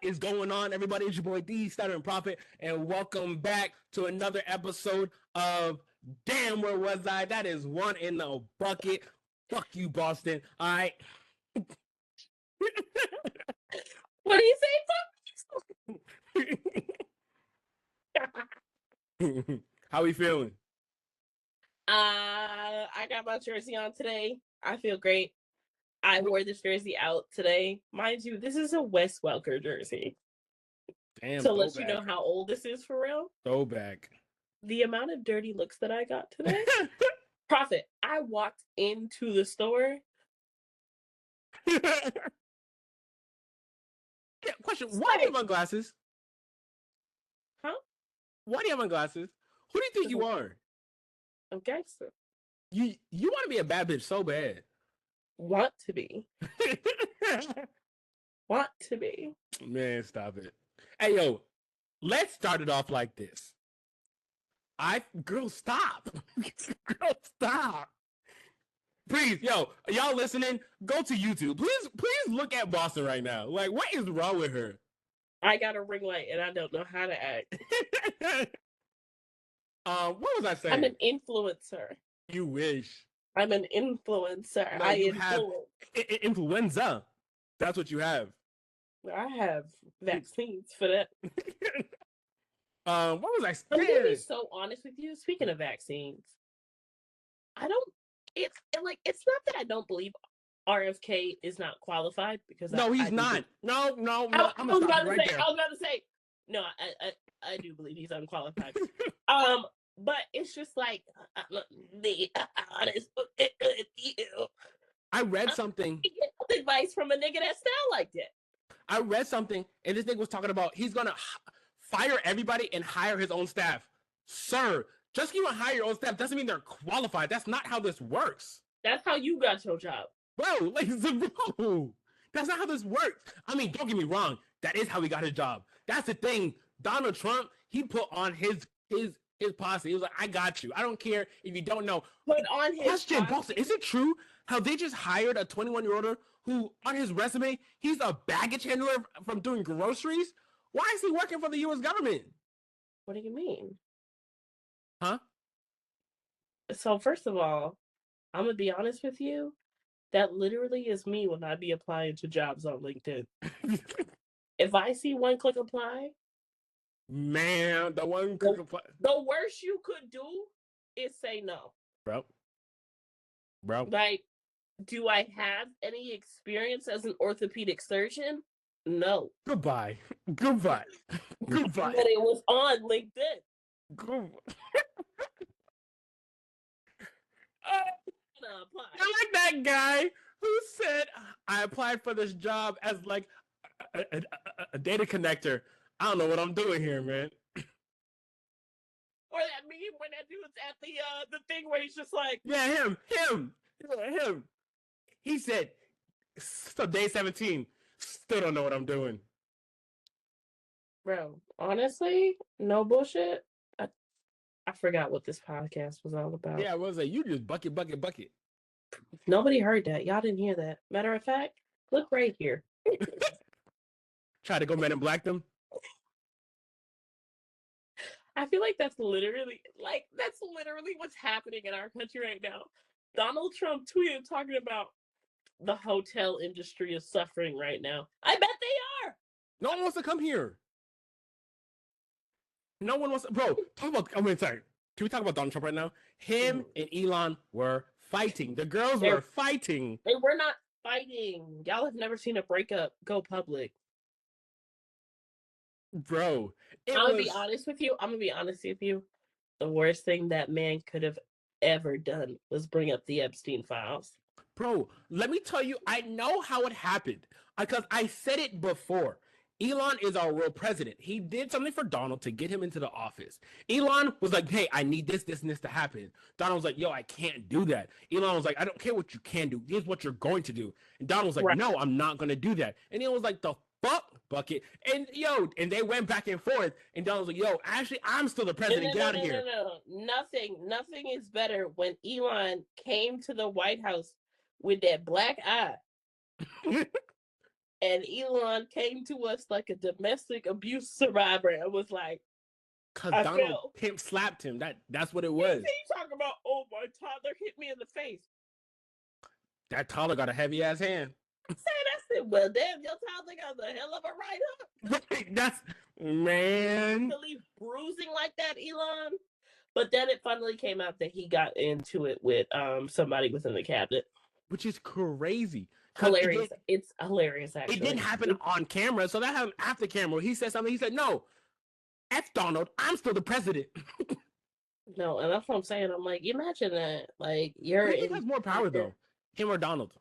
is going on, everybody? It's your boy D, Stuttering Prophet, and welcome back to another episode of Damn, Where Was I? That is one in the bucket. Fuck you, Boston. All right. What do you say? How we feeling? I got my jersey on today. I feel great. I wore this jersey out today. Mind you, this is a Wes Welker jersey. Damn, to let you know how old this is for real. Throwback. The amount of dirty looks that I got today. Prophet, I walked into the store. Yeah, question, why do you have on glasses? Huh? Why do you have on glasses? Who do you think you are? I'm gangster. You want to be a bad bitch so bad. Want to be. Want to be. Man, stop it. Hey, yo, let's start it off like this. Girl, stop. Girl, stop. Please, yo, y'all listening, go to YouTube. Please look at Boston right now. Like, what is wrong with her? I got a ring light and I don't know how to act. What was I saying? I'm an influencer. You wish. I'm an influencer. No, I influence. Influenza. That's what you have. I have vaccines for that. What was I saying? I'm gonna be so honest with you. Speaking of vaccines, it's not that I don't believe RFK is not qualified because he's not. No. I was about to say no. I do believe he's unqualified. But it's just like the honest. I read something. Get advice from a nigga that sound like that. I read something, and this nigga was talking about he's gonna fire everybody and hire his own staff. Sir, just because you want to hire your own staff doesn't mean they're qualified. That's not how this works. That's how you got your job, bro. Bro, that's not how this works. I mean, don't get me wrong. That is how he got his job. That's the thing. Donald Trump, he put on his posse. He was like, I got you. I don't care if you don't know. Put on his question, Boston, is it true how they just hired a 21-year-old who, on his resume, he's a baggage handler from doing groceries? Why is he working for the U.S. government? What do you mean? Huh? So, first of all, I'm going to be honest with you. That literally is me when I be applying to jobs on LinkedIn. If I see one click apply, man, the one click apply. The worst you could do is say no. Bro. Like, do I have any experience as an orthopedic surgeon? No. Goodbye. But it was on LinkedIn. You're like that guy who said, I applied for this job as like a data connector. I don't know what I'm doing here, man. Or that meme when that dude's at the thing where he's just like, yeah, him. He said, so day 17, still don't know what I'm doing. Bro, honestly, no bullshit. I forgot what this podcast was all about. Yeah, I was like, you just bucket. Nobody heard that. Y'all didn't hear that. Matter of fact, look right here. Try to go Men in Black them. I feel like that's literally what's happening in our country right now. Donald Trump tweeted talking about the hotel industry is suffering right now. I bet they are. No one wants to come here. No one wants to, bro. Sorry. Can we talk about Donald Trump right now? Him and Elon were fighting. The girls were fighting. They were not fighting. Y'all have never seen a breakup go public. Bro, I'm gonna be honest with you. The worst thing that man could have ever done was bring up the Epstein files. Bro, let me tell you, I know how it happened because I said it before. Elon is our real president. He did something for Donald to get him into the office. Elon was like, hey, I need this and this to happen. Donald was like, yo, I can't do that. Elon was like, I don't care what you can do. Here's what you're going to do. And Donald was like, right. No, I'm not going to do that. And Elon was like, the fuck, bucket. And and they went back and forth. And Donald was like, yo, actually, I'm still the president. Get out of here. Nothing is better when Elon came to the White House with that black eye. And Elon came to us like a domestic abuse survivor and was like, Cause I Donald fell. pimp slapped him. That's what it He said, was. you talking about, oh, my toddler hit me in the face. That toddler got a heavy ass hand. I said, well, damn, your toddler got the hell of a right hook. That's man. To leave bruising like that, Elon. But then it finally came out that he got into it with somebody within the cabinet. Which is crazy. Hilarious. It's hilarious, actually. It didn't happen on camera, so that happened after camera. He said something. He said, "No, F Donald. I'm still the president." No, and that's what I'm saying. I'm like, imagine that. Like, you're. Who do you think has more power, though, him or Donald?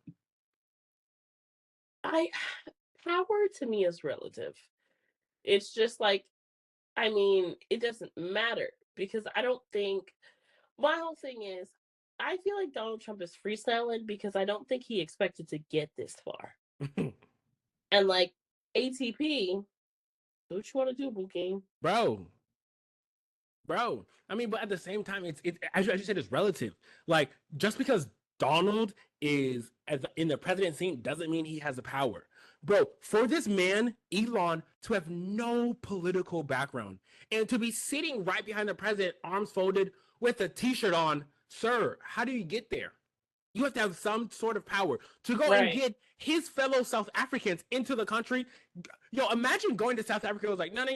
Power to me is relative. It's just like, I mean, it doesn't matter because I don't think. My whole thing is, I feel like Donald Trump is freestyling because I don't think he expected to get this far. And like ATP, do what you want to do, boo game, bro. I mean, but at the same time, it's as you said, it's relative. Like just because Donald is in the president seat doesn't mean he has the power. Bro, for this man, Elon, to have no political background and to be sitting right behind the president, arms folded, with a t-shirt on, sir, how do you get there? You have to have some sort of power to go and get his fellow South Africans into the country. Yo, imagine going to South Africa and was like, no,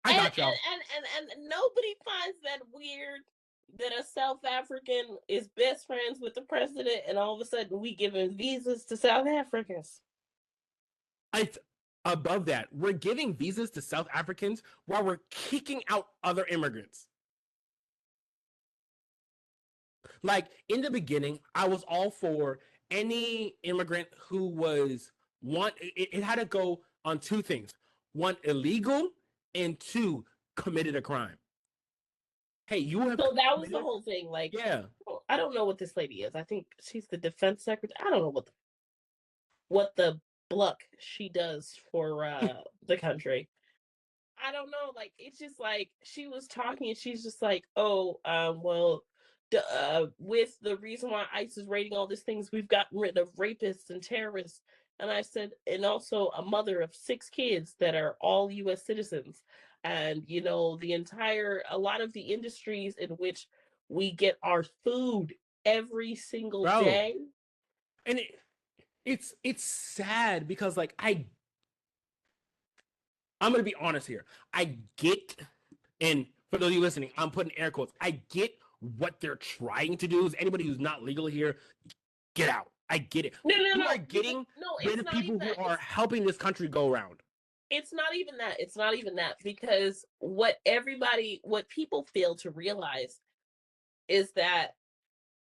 I got y'all. And nobody finds that weird that a South African is best friends with the president and all of a sudden we giving visas to South Africans. Above that, we're giving visas to South Africans while we're kicking out other immigrants. Like in the beginning, I was all for any immigrant who was it had to go on two things: one, illegal, and two, committed a crime. Hey, you have. So that was the whole thing. Like, yeah, I don't know what this lady is. I think she's the defense secretary. I don't know what the bluck she does for the country. I don't know. Like, it's just like she was talking and she's just like, oh, well, with the reason why ICE is raiding all these things, we've gotten rid of rapists and terrorists. And I said, and also a mother of 6 kids that are all U.S. citizens. And, you know, a lot of the industries in which we get our food every single day. And it's sad because, like, I'm going to be honest here. I get, and for those of you listening, I'm putting air quotes, I get what they're trying to do. Is anybody who's not legal here, get out. I get it. You are getting rid of people who are helping this country go around. It's not even that. It's not even that, because what people fail to realize is that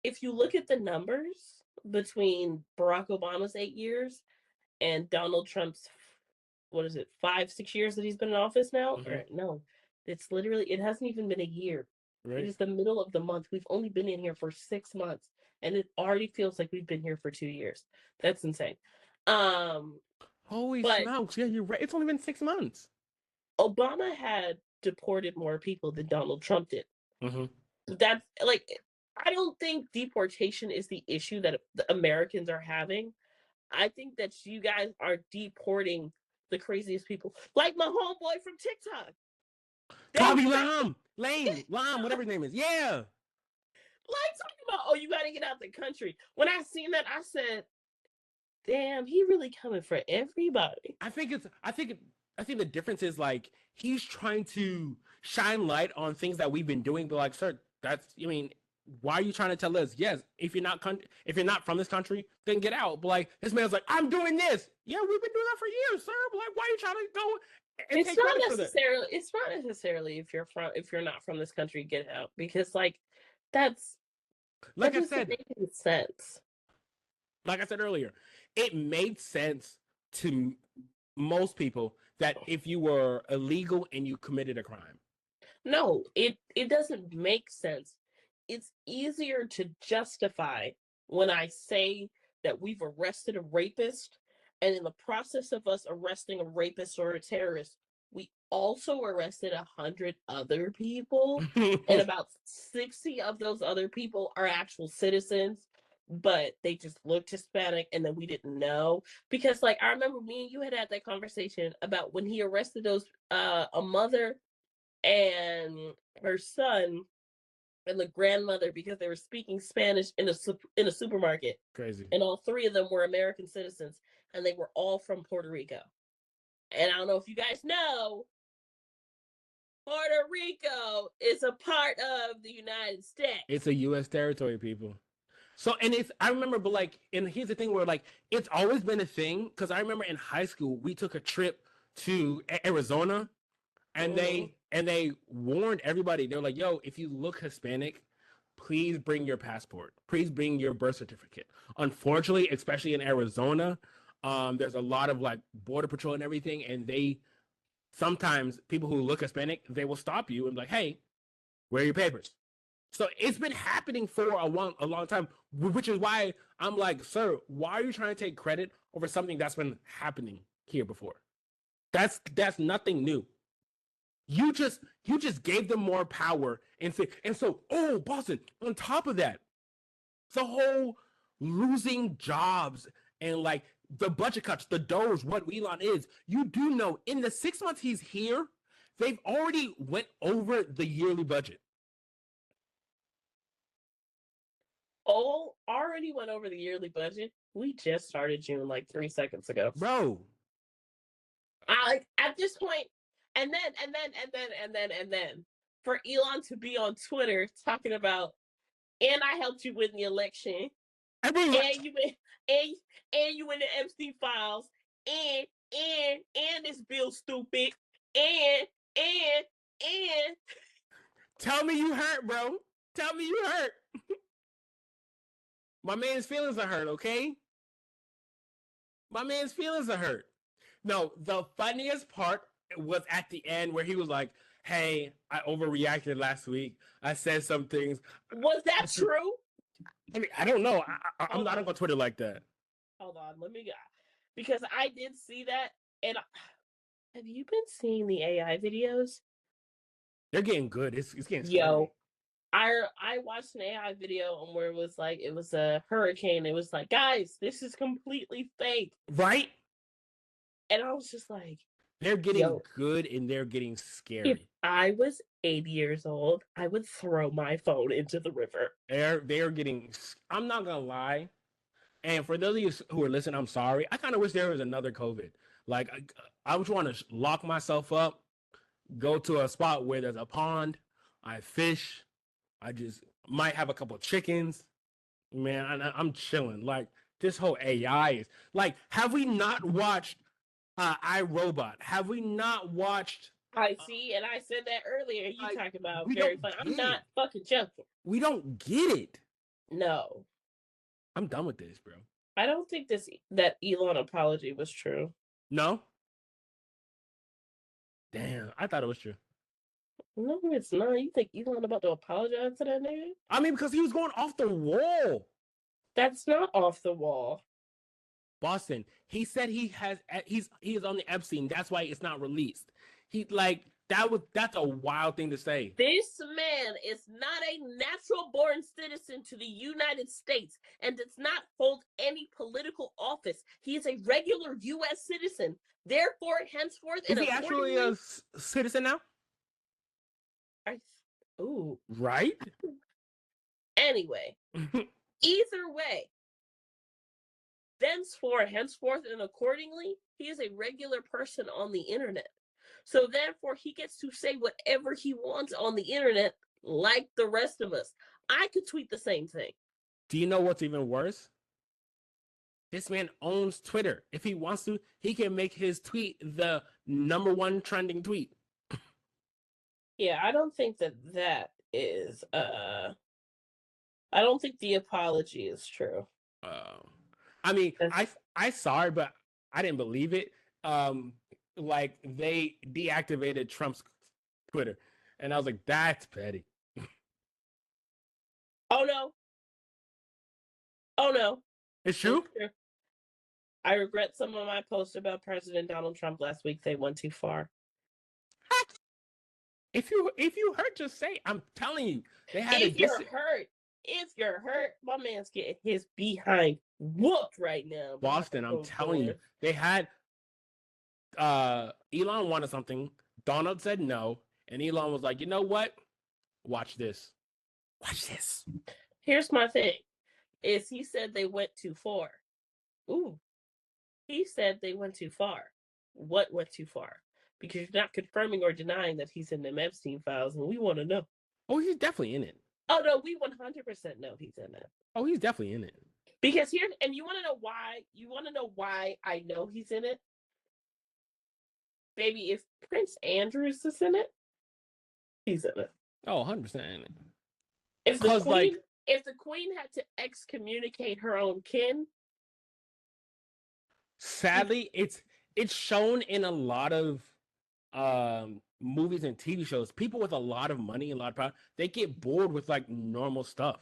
if you look at the numbers between Barack Obama's 8 years and Donald Trump's, 5-6 years that he's been in office now? Mm-hmm. Or, no, it hasn't even been a year. Right. It is the middle of the month. We've only been in here for 6 months, and it already feels like we've been here for 2 years. That's insane. Holy smokes! Yeah, you're right. It's only been 6 months. Obama had deported more people than Donald Trump did. Mm-hmm. That's like, I don't think deportation is the issue that the Americans are having. I think that you guys are deporting the craziest people, like my homeboy from TikTok, Bobby Lame, whatever his name is. Yeah. Like, talking about, oh, you got to get out the country. When I seen that, I said, damn, he really coming for everybody. I think the difference is, like, he's trying to shine light on things that we've been doing, but, like, sir, why are you trying to tell us? Yes, if you're not from this country, then get out. But, like, this man's like, I'm doing this. Yeah, we've been doing that for years, sir. But, like, why are you trying to go and take credit for that? It's not necessarily if you're not from this country, get out, because, like, that's, like I said, making sense. Like I said earlier, it made sense to most people that if you were illegal and you committed a crime. No, it doesn't make sense. It's easier to justify when I say that we've arrested a rapist, and in the process of us arresting a rapist or a terrorist, we also arrested 100 other people, and about 60 of those other people are actual citizens but they just looked Hispanic, and then we didn't know. Because, like, I remember me and you had that conversation about when he arrested those a mother and her son and the grandmother because they were speaking Spanish in a supermarket. Crazy. And all three of them were American citizens, and they were all from Puerto Rico. And I don't know if you guys know, Puerto Rico is a part of the United States. It's a U.S. territory, people. So, and it's, I remember, but like, and here's the thing where like, it's always been a thing. Because I remember in high school, we took a trip to Arizona, and they warned everybody. They were like, yo, if you look Hispanic, please bring your passport. Please bring your birth certificate. Unfortunately, especially in Arizona, there's a lot of like border patrol and everything, and they sometimes people who look Hispanic, they will stop you and be like, hey, where are your papers? So it's been happening for a long time, which is why I'm like, sir, why are you trying to take credit over something that's been happening here before? That's nothing new. You just gave them more power and so oh, Boston, on top of that, the whole losing jobs and like the budget cuts, the Doge, what Elon is. You do know in the 6 months he's here, they've already went over the yearly budget. Oh, already went over the yearly budget. We just started June like 3 seconds ago. Bro. At this point, and then for Elon to be on Twitter talking about, and I helped you win the election, and you in the Epstein files, and this bill stupid, and tell me you hurt, bro. Tell me you hurt. My man's feelings are hurt, okay? My man's feelings are hurt. No, the funniest part was at the end where he was like, hey, I overreacted last week. I said some things. Was that true? I mean, I don't know. I'm not on Twitter like that. Hold on, let me go. Because I did see that, and have you been seeing the AI videos? They're getting good. It's getting scary. Yo, I watched an AI video where it was like, it was a hurricane. It was like, guys, this is completely fake. Right? And I was just like, they're getting good and they're getting scary. If I was 80 years old, I would throw my phone into the river. They're getting, I'm not going to lie. And for those of you who are listening, I'm sorry. I kind of wish there was another COVID. Like, I just want to lock myself up, go to a spot where there's a pond, I fish, I just might have a couple of chickens. Man, I'm chilling. Like, this whole AI is like, have we not watched iRobot? Have we not watched? I see, and I said that earlier. You talk about very fun. I'm not fucking joking. We don't get it. No, I'm done with this, bro. I don't think that Elon apology was true. No. Damn, I thought it was true. No, it's not. You think Elon about to apologize to that nigga? I mean, because he was going off the wall. That's not off the wall. Boston. He said he is on the Epstein. That's why it's not released. That's a wild thing to say. This man is not a natural born citizen to the United States and does not hold any political office. He is a regular U.S. citizen. Therefore, henceforth, is he actually a citizen now? Ooh. Right? Anyway, either way, henceforth, and accordingly, he is a regular person on the internet. So therefore, he gets to say whatever he wants on the internet, like the rest of us. I could tweet the same thing. Do you know what's even worse? This man owns Twitter. If he wants to, he can make his tweet the #1 trending tweet. Yeah, I don't think that is. I don't think the apology is true. I mean, I saw it, but I didn't believe it. Like, they deactivated Trump's Twitter, and I was like, that's petty. Oh no. It's true? I regret some of my posts about President Donald Trump last week. They went too far. If you hurt, just say. I'm telling you, they had if you're hurt, if you're hurt, my man's getting his behind whooped right now. Boston, I'm telling you, they had Elon wanted something. Donald said no, and Elon was like, you know what? Watch this. Watch this. Here's my thing: is he said they went too far. Ooh, he said they went too far. What went too far? Because you're not confirming or denying that he's in them Epstein files, and we want to know. Oh, he's definitely in it. Oh no, we 100% know he's in it. Oh, he's definitely in it. Because here, and you want to know why? You want to know why I know he's in it? Baby, if Prince Andrews is in it, he's in it. Oh, 100% in it. If the queen, if the queen had to excommunicate her own kin, sadly, it's shown in a lot of movies and TV shows. People with a lot of money and a lot of power, they get bored with like normal stuff.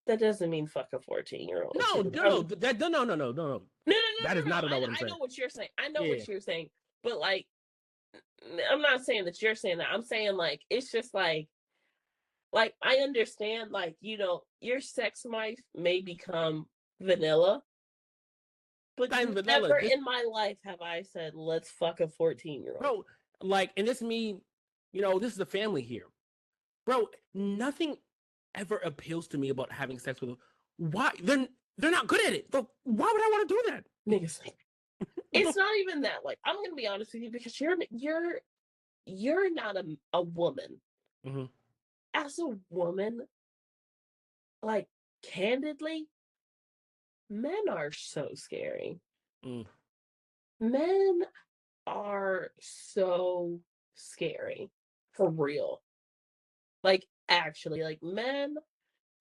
That doesn't mean fuck a 14-year-old. No. That is not at all what I'm saying. I know what you're saying. I know what you're saying. But like, I'm not saying that you're saying that. I'm saying like, it's just like I understand, like, you know, your sex life may become vanilla. But never in my life have I said, let's fuck a 14-year-old. Bro, like, and this me, you know, this is a family here. Bro, nothing ever appeals to me about having sex with them. Why? They're not good at it. But why would I want to do that? Niggas. It's not even that. Like, I'm gonna be honest with you, because you're not a woman. Mm-hmm. As a woman, like, candidly, men are so scary. Men are so scary. For real. Like, actually, like, men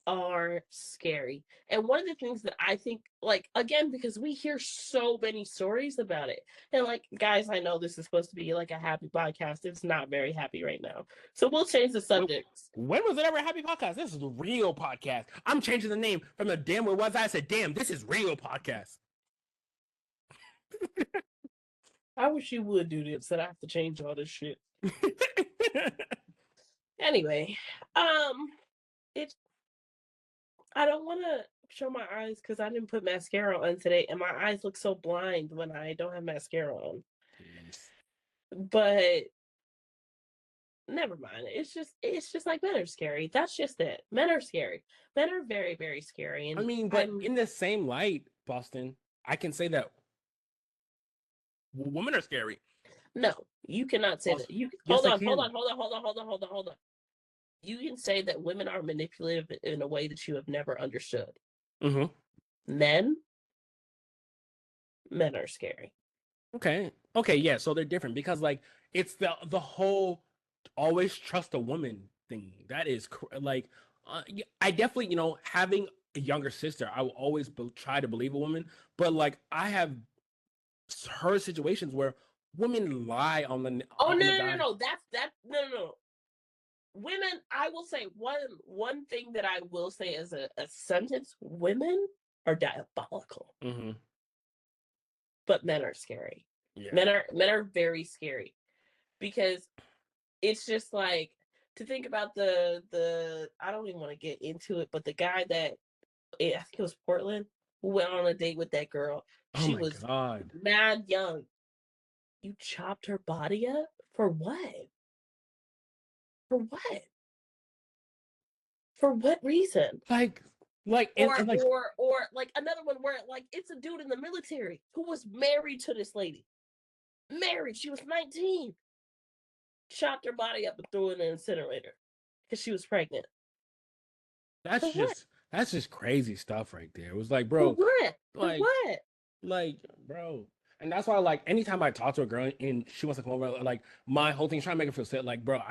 are scary. And one of the things that I think, like, again, because we hear so many stories about it, and like, guys, I know this is supposed to be like a happy podcast. It's not very happy right now, so we'll change the subject. When was it ever a happy podcast? This is a real podcast. I'm changing the name from the damn where was I said damn, this is real podcast. I wish you would do this, that I have to change all this shit. Anyway, I don't want to show my eyes because I didn't put mascara on today, and my eyes look so blind when I don't have mascara on. But never mind. It's just like, men are scary. That's just it. Men are scary. Men are very, very scary. And I mean, but in the same light, Boston, I can say that women are scary. No, you cannot say that. You hold on. You can say that women are manipulative in a way that you have never understood. Mm-hmm. Men are scary. Okay, yeah. So they're different because, like, it's the whole always trust a woman thing. That is like, I definitely, you know, having a younger sister, I will always try to believe a woman. But like, I have heard situations where women lie on the. No. No. Women, I will say one thing that I will say as a sentence: women are diabolical. Mm-hmm. But men are scary. Yeah. Men are very scary, because it's just like, to think about the I don't even want to get into it, but the guy that, I think it was Portland, who went on a date with that girl. She was mad young. You chopped her body up for what? For what? For what reason? Or like another one where, like, it's a dude in the military who was married to this lady. Married. She was 19. Chopped her body up and threw it in an incinerator because she was pregnant. That's just crazy stuff right there. It was like, bro, for what? Like, for what? Like, bro. And that's why, like, anytime I talk to a girl and she wants to come over, like, my whole thing is trying to make her feel sad. Like, bro,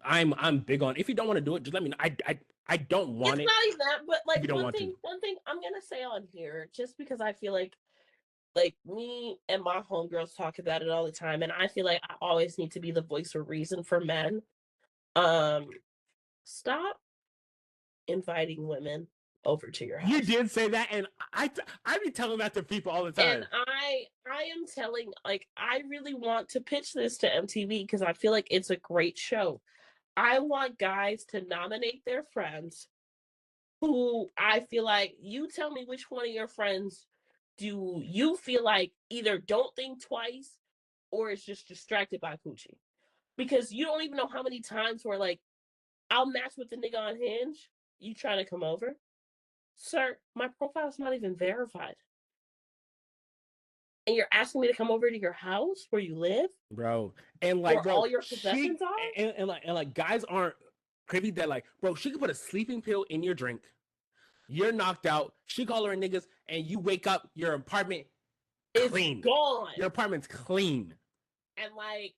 I'm big on, if you don't want to do it, just let me know. I don't want it. It's not even that, but like, one thing I'm gonna say on here, just because I feel like me and my homegirls talk about it all the time, and I feel like I always need to be the voice of reason for men. Stop inviting women over to your house. You did say that, and I be telling that to people all the time. And I am telling, like, I really want to pitch this to MTV because I feel like it's a great show. I want guys to nominate their friends who I feel like, you tell me which one of your friends do you feel like either don't think twice or is just distracted by coochie? Because you don't even know how many times where like I'll match with the nigga on Hinge. You trying to come over? Sir, my profile's not even verified. And you're asking me to come over to your house where you live? Bro. And like, Where bro, all your she possessions are? and like guys aren't privy that like, bro, she could put a sleeping pill in your drink. You're knocked out. She call her niggas, and you wake up, your apartment It's clean. gone. Your apartment's clean. And like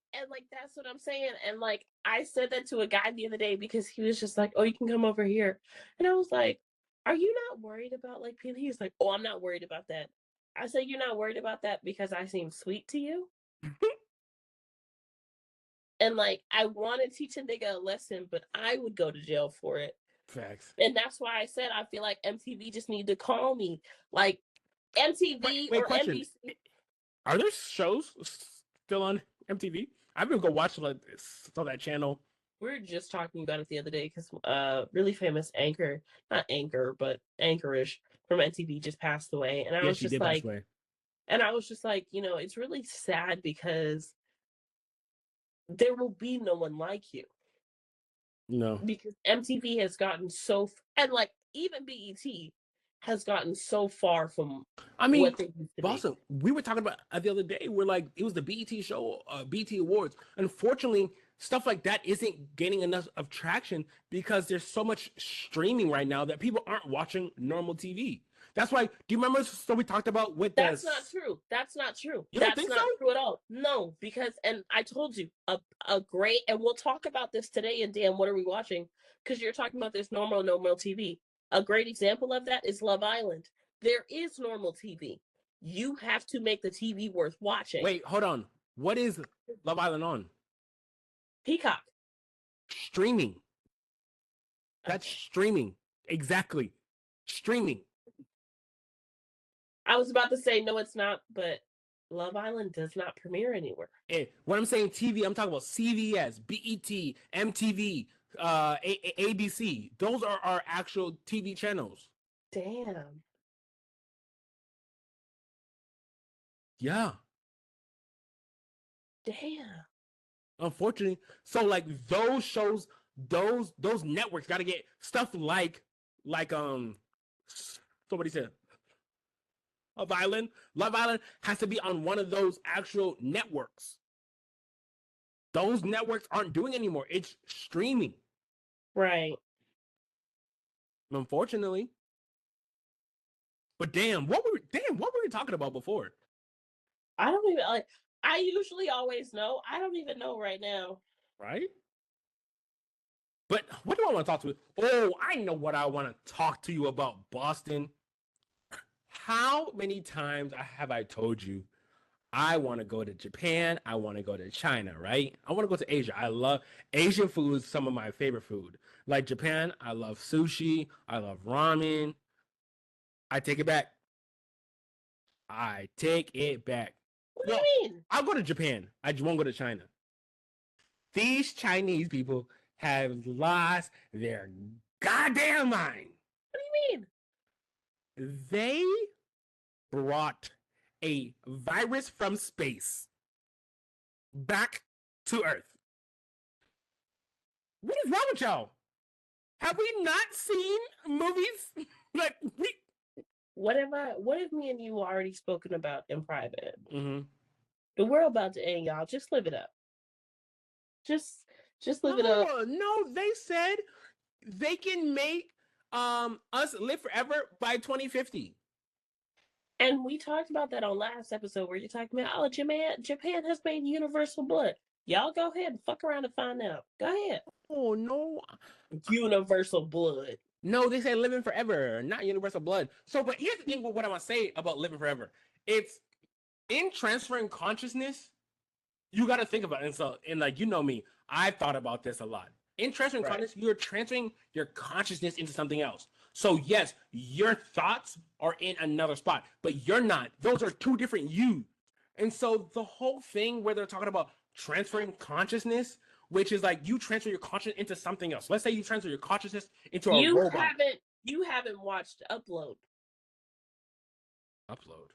that's what I'm saying. And like I said that to a guy the other day because he was just like, "Oh, you can come over here," and I was like, "Are you not worried about like people?" He's like, "Oh, I'm not worried about that." I said, "You're not worried about that because I seem sweet to you." And like I want to teach a nigga a lesson, but I would go to jail for it. Facts. And that's why I said I feel like MTV just need to call me, like MTV Wait, or question. NBC. Are there shows still on MTV? I've been go watch like saw that channel. We were just talking about it the other day because really famous anchor, not anchor, but anchorish from NTV just passed away. And I Yeah, was she just did pass like, away. it's really sad because there will be no one like you. No. Because MTV has gotten and like even BET has gotten so far from I mean, what they used to be. Boston, we were talking about the other day. We're like, it was the BET show, BET Awards. Unfortunately, stuff like that isn't gaining enough of traction because there's so much streaming right now that people aren't watching normal TV. That's why. Do you remember? So we talked about with the. That's not true. That's not true. You don't That's think so? not true at all. No, because and I told you a great and we'll talk about this today. And Dan, what are we watching? Because you're talking about this normal TV. A great example of that is Love Island. There is normal TV. You have to make the TV worth watching. Wait, hold on. What is Love Island on? Peacock. Streaming. That's Okay. streaming. Exactly. Streaming. I was about to say no, it's not, but Love Island does not premiere anywhere. When I'm saying TV, I'm talking about CVS, BET, MTV, ABC. Those are our actual TV channels. Damn. Yeah. Damn. Unfortunately, so like those shows, those networks got to get stuff like somebody said Love Island. Love Island has to be on one of those actual networks. Those networks aren't doing anymore. It's streaming. Right. Unfortunately. But damn, what were we talking about before? I don't even like. I usually always know. I don't even know right now. Right? But what do I want to talk to you? Oh, I know what I want to talk to you about, Boston. How many times have I told you I want to go to Japan? I want to go to China, right? I want to go to Asia. I love Asian food is some of my favorite food. Like Japan, I love sushi. I love ramen. I take it back. I take it back. What do Well, you mean? I'll go to Japan. I just won't go to China. These Chinese people have lost their goddamn mind. What do you mean? They brought a virus from space back to Earth. What is wrong with y'all? Have we not seen movies like we? What have me and you already spoken about in private? Mm-hmm. The world about to end, y'all. Just live it up. Just live it up. No, they said they can make us live forever by 2050. And we talked about that on last episode where you're talking about, oh, Japan has made universal blood. Y'all go ahead and fuck around and find out. Go ahead. Oh no. Universal blood. No, they say living forever, not universal blood. So, but here's the thing with what I want to say about living forever. It's in transferring consciousness, you got to think about it. And so, and like, you know me, I've thought about this a lot. In transferring consciousness, you're transferring your consciousness into something else. So yes, your thoughts are in another spot, but you're not. Those are two different you. And so the whole thing where they're talking about transferring consciousness, which is like you transfer your consciousness into something else. Let's say you transfer your consciousness into a robot. You haven't watched Upload. Upload.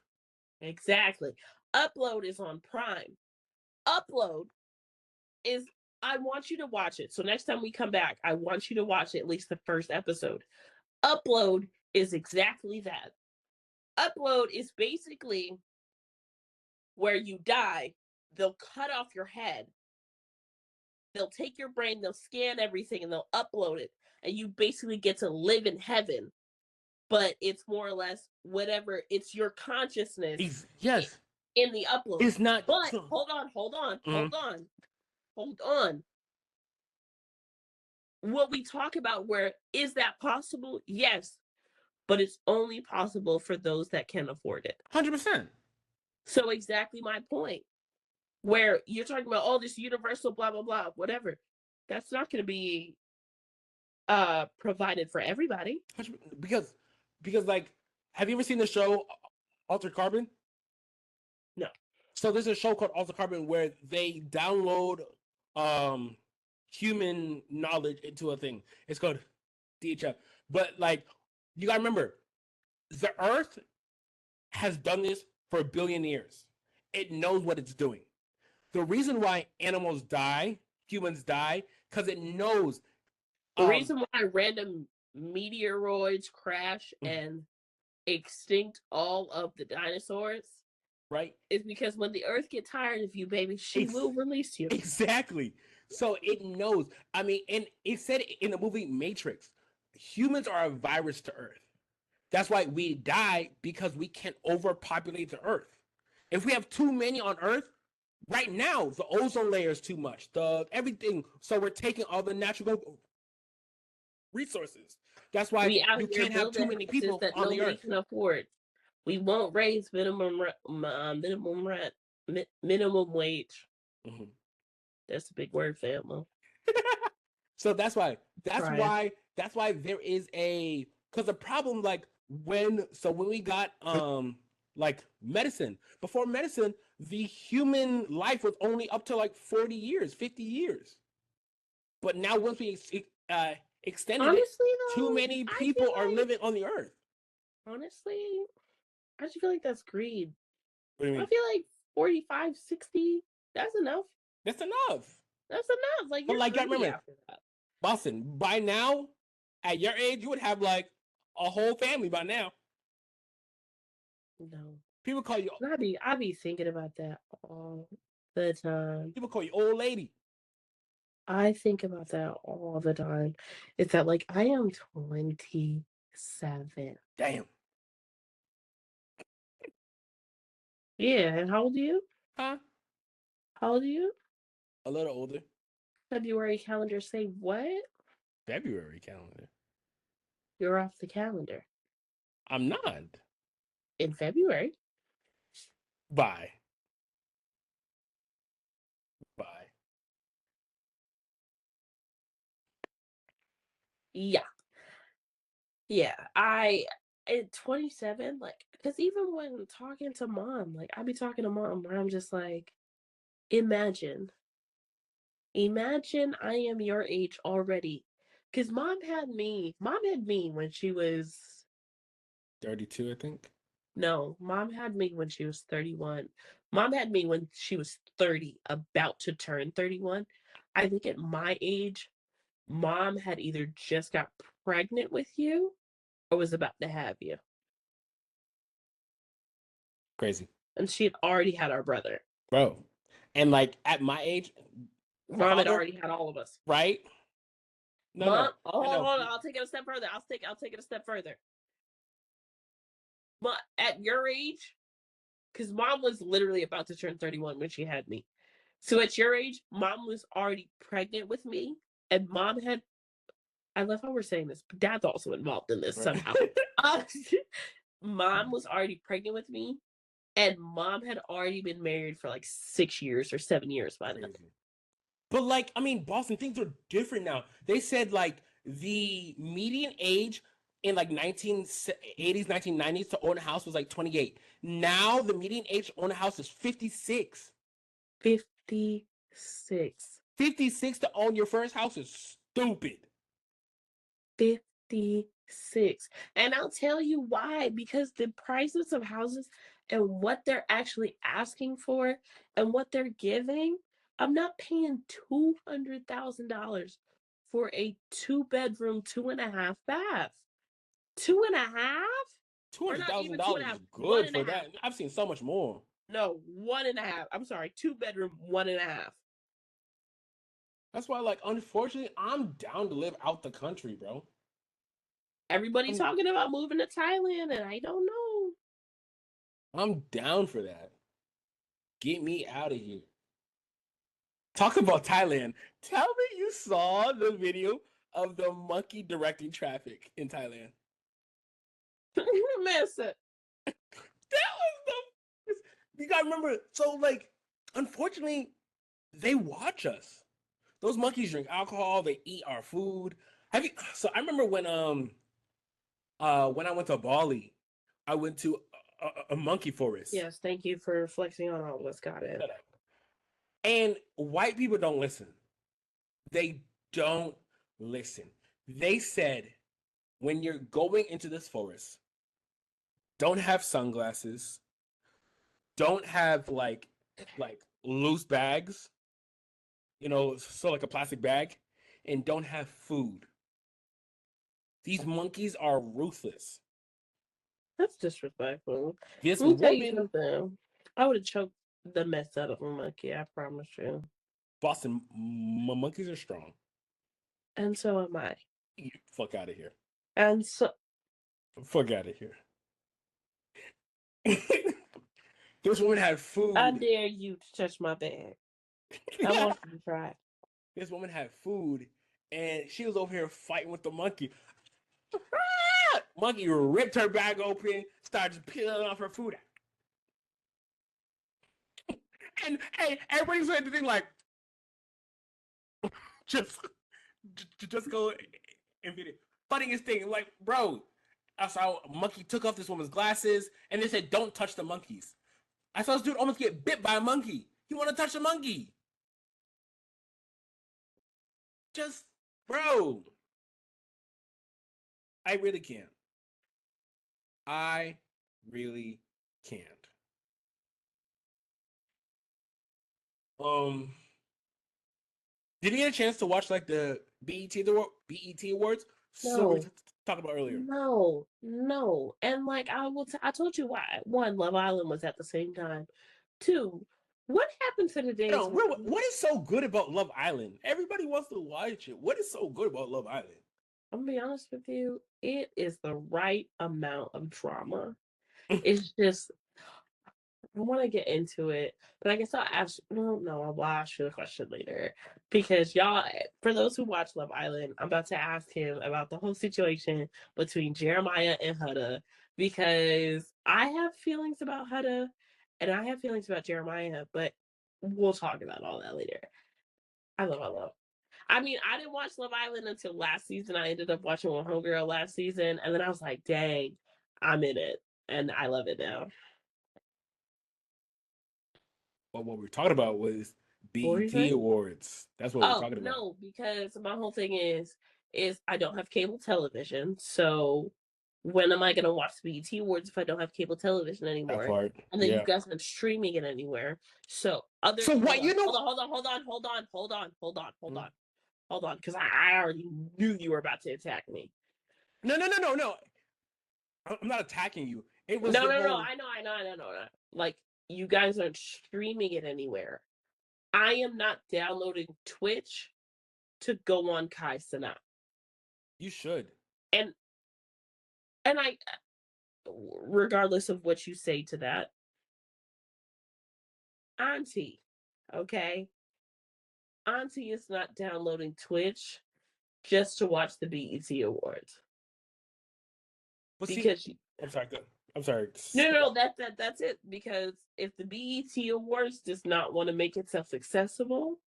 Exactly. Upload is on Prime. Upload is, I want you to watch it. So next time we come back, I want you to watch at least the first episode. Upload is exactly that. Upload is basically where you die, they'll cut off your head, they'll take your brain, they'll scan everything, and they'll upload it. And you basically get to live in heaven. But it's more or less whatever, it's your consciousness Yes. in the upload. It's not. But hold on. What we talk about, where is that possible? Yes. But it's only possible for those that can afford it. 100%. So exactly my point. Where you're talking about all this universal blah blah blah, whatever. That's not going to be provided for everybody. Because like, have you ever seen the show Altered Carbon? No. So there's a show called Altered Carbon where they download human knowledge into a thing. It's called DHF. But like, you gotta remember, the Earth has done this for 1 billion years. It knows what it's doing. The reason why animals die, humans die, because it knows. The reason why random meteoroids crash and extinct all of the dinosaurs, right, is because when the Earth gets tired of you, baby, she will release you. Exactly. So it knows. I mean, and it said in the movie Matrix, humans are a virus to Earth. That's why we die, because we can't overpopulate the Earth. If we have too many on Earth, right now the ozone layer is too much. The everything. So we're taking all the natural resources. That's why you can't have too many people that on the Earth. Can afford. We won't raise minimum wage. Mm-hmm. That's a big word, family. So that's why there is a, because the problem, like, when we got like medicine, before medicine, the human life was only up to like 40 years, 50 years. But now once we extended honestly, it, too many people are living on the Earth. Honestly, I just feel like that's greed. What do you mean? I feel like 45, 60, that's enough. That's enough. That's enough. Like, but you're like, I remember after that. Boston, by now, at your age, you would have like a whole family by now. No. People call you. I be thinking about that all the time. People call you old lady. I think about that all the time. It's that, like, I am 27. Damn. Yeah, and how old are you? Huh? How old are you? A little older. February calendar say what? February calendar. You're off the calendar. I'm not. In February. Bye. Yeah. Yeah. At 27, like, because even when talking to mom, like, I be talking to mom where I'm just like, imagine I am your age already. Because mom had me when she was 32, I think. No, mom had me when she was 31. Mom had me when she was 30, about to turn 31. I think at my age, mom had either just got pregnant with you or was about to have you. Crazy. And she had already had our brother. Bro. And like, at my age, mom had already had all of us. Right? Hold on. I'll take it a step further. I'll take it a step further. But at your age, because mom was literally about to turn 31 when she had me. So at your age, mom was already pregnant with me, and mom had, I love how we're saying this, but dad's also involved in this somehow. Mom was already pregnant with me, and mom had already been married for like 6 years or 7 years by then. But like, I mean, Boston, things are different now. They said like the median age in like 1980s, 1990s to own a house was like 28. Now the median age to own a house is 56. 56. 56 to own your first house is stupid. 56. 6. And I'll tell you why, because the prices of houses and what they're actually asking for and what they're giving, I'm not paying $200,000 for a 2-bedroom, 2.5 bath. 2.5? Two Or hundred not thousand even two and dollars a half, is one good and a for half. that. I've seen so much more. No, 1.5. I'm sorry, 2-bedroom, 1.5. That's why, like, unfortunately, I'm down to live out the country, bro. Everybody I'm talking about moving to Thailand, and I don't know. I'm down for that. Get me out of here. Talk about Thailand. Tell me you saw the video of the monkey directing traffic in Thailand. Listen, That was the. You gotta remember. So, like, unfortunately, they watch us. Those monkeys drink alcohol. They eat our food. Have you? So I remember when I went to Bali, I went to a monkey forest. yes, thank you for flexing on all of us. Got it. Shut up. And white people don't listen. They don't listen. They said when you're going into this forest, don't have sunglasses, don't have like loose bags, so like a plastic bag, and don't have food. These monkeys are ruthless. That's disrespectful. This Let me tell you woman, something. I would have choked the mess out of a monkey. I promise you. Boston monkeys are strong. And so am I. Fuck out of here. And so Fuck out of here. This woman had I food. dare you to touch my bag. I want you to try. This woman had food, and she was over here fighting with the monkey. Monkey ripped her bag open, started peeling off her food. And hey, everybody's saying the thing like, just, just go and video. Funniest thing, like, bro, I saw a monkey took off this woman's glasses, and they said, "Don't touch the monkeys." I saw this dude almost get bit by a monkey. He want to touch a monkey. Just, bro, I really can't. I really can't. Um, did you get a chance to watch like the BET Awards? So we No. talked about earlier. No, no. And like I told you why. One, Love Island was at the same time. Two, what happened to the days No, when what is so good about Love Island? Everybody wants to watch it. What is so good about Love Island? I'm gonna be honest with you, it is the right amount of drama. It's just I want to get into it, but I guess I'll ask. No, I'll ask you the question later because y'all, for those who watch Love Island, I'm about to ask him about the whole situation between Jeremiah and Hutta because I have feelings about Hutta and I have feelings about Jeremiah, but we'll talk about all that later. I love. I mean, I didn't watch Love Island until last season. I ended up watching with Homegirl last season, and then I was like, dang, I'm in it, and I love it now. But what we're talking about was What were you BET saying? Awards. That's what we're Oh talking about. no, because my whole thing is I don't have cable television. So when am I gonna watch the BET Awards if I don't have cable television That anymore? part. And then you Yeah. guys aren't streaming it anywhere. So So what you know? hold on, hold on, because I already knew you were about to attack me. No. I'm not attacking you. It was No, the no, no. whole. I know. Like you guys aren't streaming it anywhere. I am not downloading Twitch to go on Kai Cenat. You should. And I regardless of what you say to that, Auntie, okay? Auntie is not downloading Twitch just to watch the BET Awards But see, because I'm sorry. I'm sorry. no, that's it. Because if the BET Awards does not want to make itself accessible,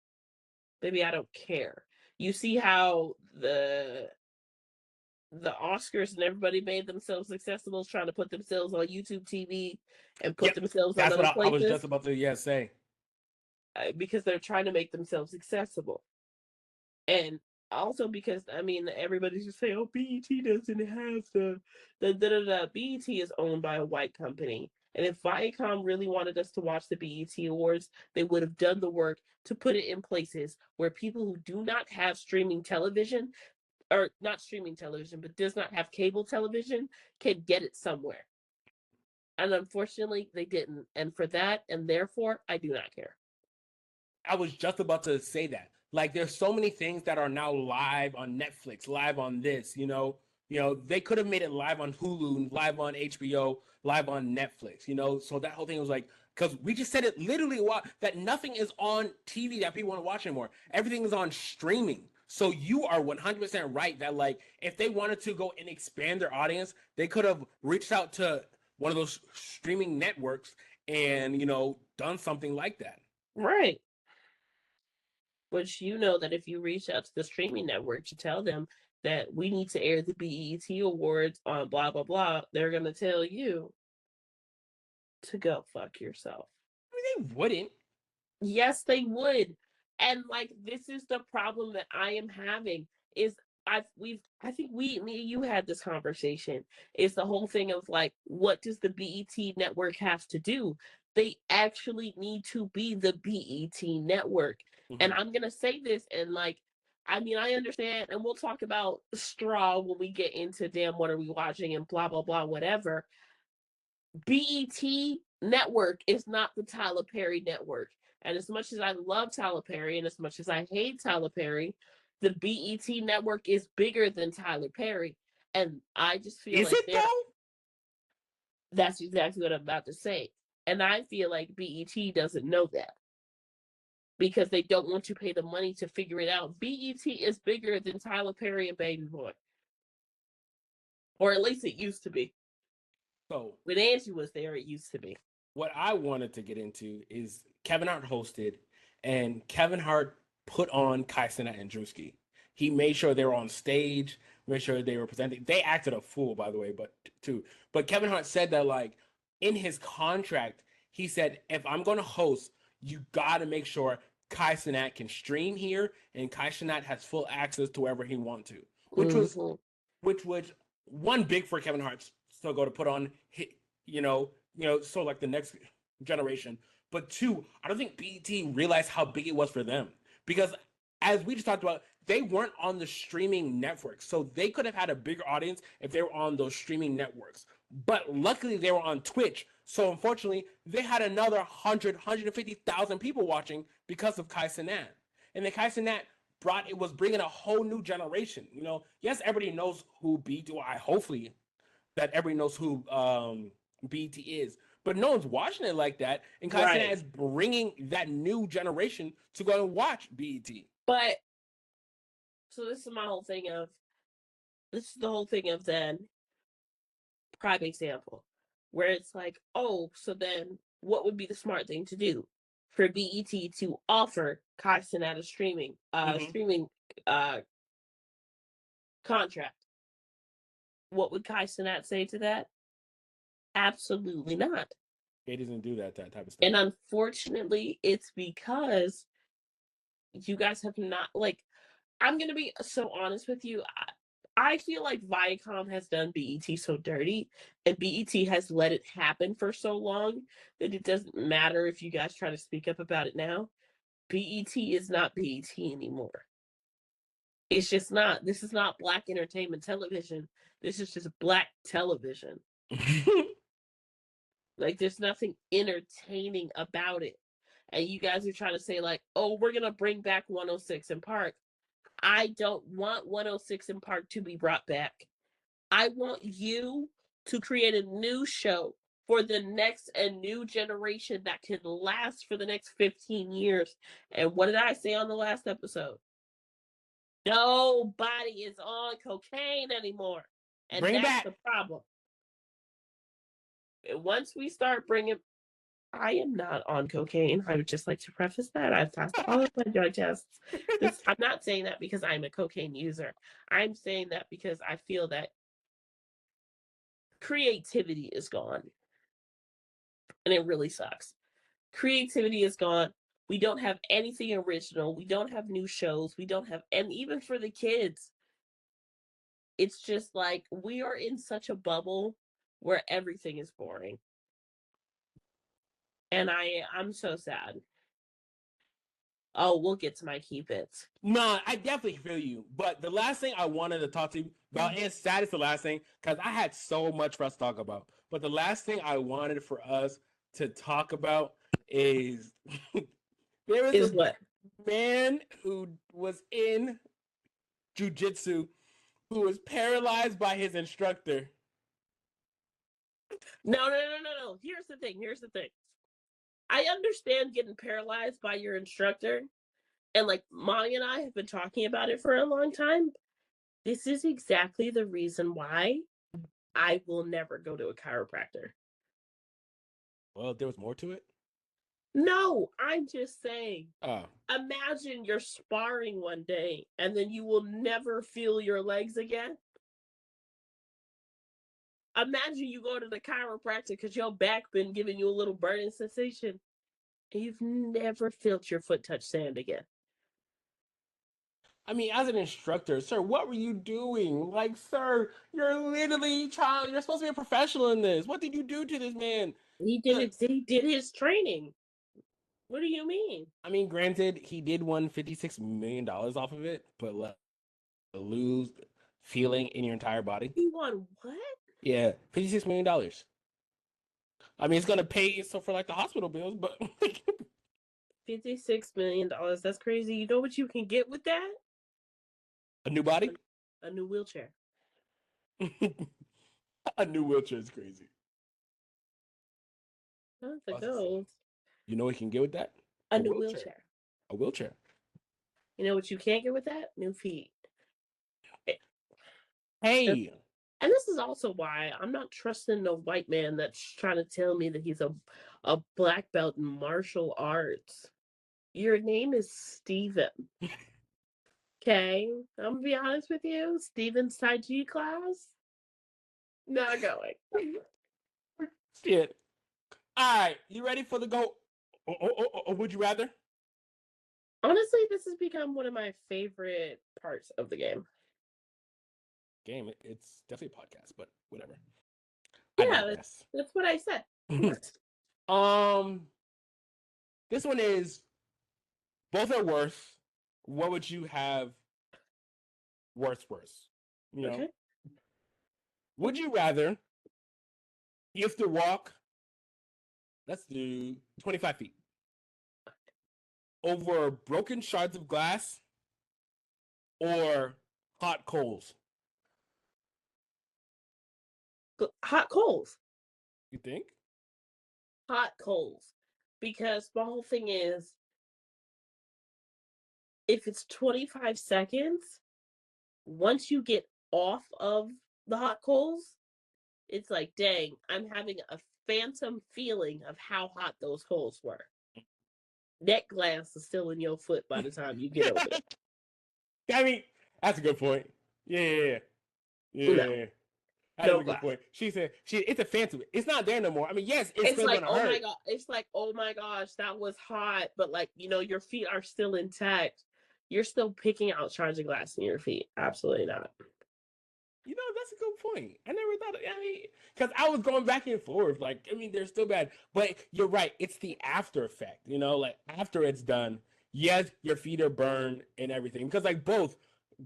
maybe I don't care. You see how the Oscars and everybody made themselves accessible, trying to put themselves on YouTube TV and put Yep. themselves on That's what other I was places just about to say. because they're trying to make themselves accessible. And also because I mean everybody's just saying, "Oh, BET doesn't have the da da da." BET is owned by a white company, and if Viacom really wanted us to watch the BET Awards, they would have done the work to put it in places where people who do not have streaming television, or not streaming television, but does not have cable television, can get it somewhere. And unfortunately, they didn't. And for that, and therefore, I do not care. I was just about to say that. Like, there's so many things that are now live on Netflix, live on this. They could have made it live on Hulu, live on HBO, live on Netflix. So that whole thing was like, because we just said it literally that nothing is on TV that people want to watch anymore. Everything is on streaming. So you are 100% right that, like, if they wanted to go and expand their audience, they could have reached out to one of those streaming networks and done something like that. Right. Which you know that if you reach out to the streaming network to tell them that we need to air the BET Awards on blah blah blah, they're gonna tell you to go fuck yourself. I mean, they wouldn't. Yes, they would. And like this is the problem that I am having is I think me and you had this conversation. It's the whole thing of like, what does the BET network have to do? They actually need to be the BET network. And Mm-hmm. I'm gonna say this and like I mean I understand and we'll talk about straw when we get into damn what are we watching and blah blah blah whatever. BET network is not the Tyler Perry network. And as much as I love Tyler Perry and as much as I hate Tyler Perry, the BET network is bigger than Tyler Perry. And I just feel Is like it though? that's exactly what I'm about to say. And I feel like BET doesn't know that because they don't want to pay the money to figure it out. BET is bigger than Tyler Perry and Baby Boy. Or at least it used to be. So When Angie was there, it used to be. what I wanted to get into is Kevin Hart hosted, and Kevin Hart put on Kyson and Drewski. He made sure they were on stage, made sure they were presenting. They acted a fool, by the way, but too. But Kevin Hart said that, like, in his contract, he said, if I'm going to host, you got to make sure Kai Cenat can stream here, and Kai Cenat has full access to wherever he wants to, which was Mm-hmm. which was one big for Kevin Hart still go to put on, so like the next generation. But two, I don't think BET realized how big it was for them because, as we just talked about, they weren't on the streaming networks, so they could have had a bigger audience if they were on those streaming networks. But luckily, they were on Twitch, so unfortunately, they had another 150,000 people watching because of Kai Cenat. And then Kai Cenat was bringing a whole new generation. Yes, everybody knows who BET. I hopefully that everybody knows who BET is, but no one's watching it like that. And Kai Cenat Right. is bringing that new generation to go and watch BET. But so this is my whole thing of this is the whole thing of then prime example where it's like, oh, so then what would be the smart thing to do for BET to offer Kyson at a Mm-hmm. streaming uh contract? What would Kyson say to that? Absolutely not. It doesn't do that type of stuff. And unfortunately, it's because you guys have not like I'm gonna be so honest with you. I feel like Viacom has done BET so dirty, and BET has let it happen for so long that it doesn't matter if you guys try to speak up about it now. BET is not BET anymore. It's just not. This is not black entertainment television. This is just black television. Like, there's nothing entertaining about it. And you guys are trying to say, like, oh, we're going to bring back 106 in Park. I don't want 106 in Park to be brought back. I want you to create a new show for the next and new generation that can last for the next 15 years. And what did I say on the last episode? Nobody is on cocaine anymore. And Bring it that's back. the problem. And once we start bringing, I am not on cocaine. I would just like to preface that. I've passed all of my drug tests. I'm not saying that because I'm a cocaine user. I'm saying that because I feel that creativity is gone. And it really sucks. Creativity is gone. We don't have anything original. We don't have new shows. We don't have, and even for the kids, it's just like we are in such a bubble where everything is boring. And I'm so sad. Oh, we'll get to my key bits. No, I definitely feel you. But the last thing I wanted to talk to you about, and it's sad it's the last thing, because I had so much for us to talk about. But the last thing I wanted for us to talk about is there was Is a what? man who was in jujitsu who was paralyzed by his instructor. No. Here's the thing. I understand getting paralyzed by your instructor. And like Molly and I have been talking about it for a long time. This is exactly the reason why I will never go to a chiropractor. Well, there was more to it. No, I'm just saying. Oh, Imagine you're sparring one day and then you will never feel your legs again. Imagine you go to the chiropractor because your back been giving you a little burning sensation and you've never felt your foot touch sand again. I mean, as an instructor, sir, what were you doing? Like, sir, you're literally trying. You're supposed to be a professional in this. What did you do to this man? He did it. He did his training. What do you mean? I mean, granted, he did won $56 million off of it, but like, lose feeling in your entire body. He won what? Yeah, $56 million. I mean, it's gonna pay so for like the hospital bills, but like, $56 million. That's crazy. You know what you can get with that? a new body, A new wheelchair. a new wheelchair is crazy. That's the goals. You know what you can get with that? A new wheelchair. A wheelchair. You know what you can't get with that? New feet. Hey, And this is also why I'm not trusting the white man that's trying to tell me that he's a black belt in martial arts. Your name is Steven. Okay? I'm gonna be honest with you. Steven's Tai Chi class? Not going. shit. All right, you ready for the go? Or would you rather? Honestly, this has become one of my favorite parts of the game. Game. It's definitely a podcast, but whatever. I Yeah, digress. that's what I said. um, this one is both are worth. What would you have worse? You know, Okay. would you rather you have to walk? Let's do 25 feet over broken shards of glass or hot coals. Hot coals. You think? Hot coals. Because the whole thing is, if it's 25 seconds, once you get off of the hot coals, it's like, dang, I'm having a phantom feeling of how hot those coals were. That glass is still in your foot by the time you get over it. I mean, that's a good point. Yeah. No, That's no a good glass. point. She said it's a phantom. It's not there no more. I mean, yes, it's It's still like, gonna oh my hurt. god, it's like, oh my gosh, that was hot, but like, your feet are still intact. You're still picking out shards of glass in your feet. Absolutely not. You know, that's a good point. I never thought. I mean, because I was going back and forth. Like, I mean, they're still bad, but you're right. It's the after effect. You know, like after it's done, yes, your feet are burned and everything. Because like both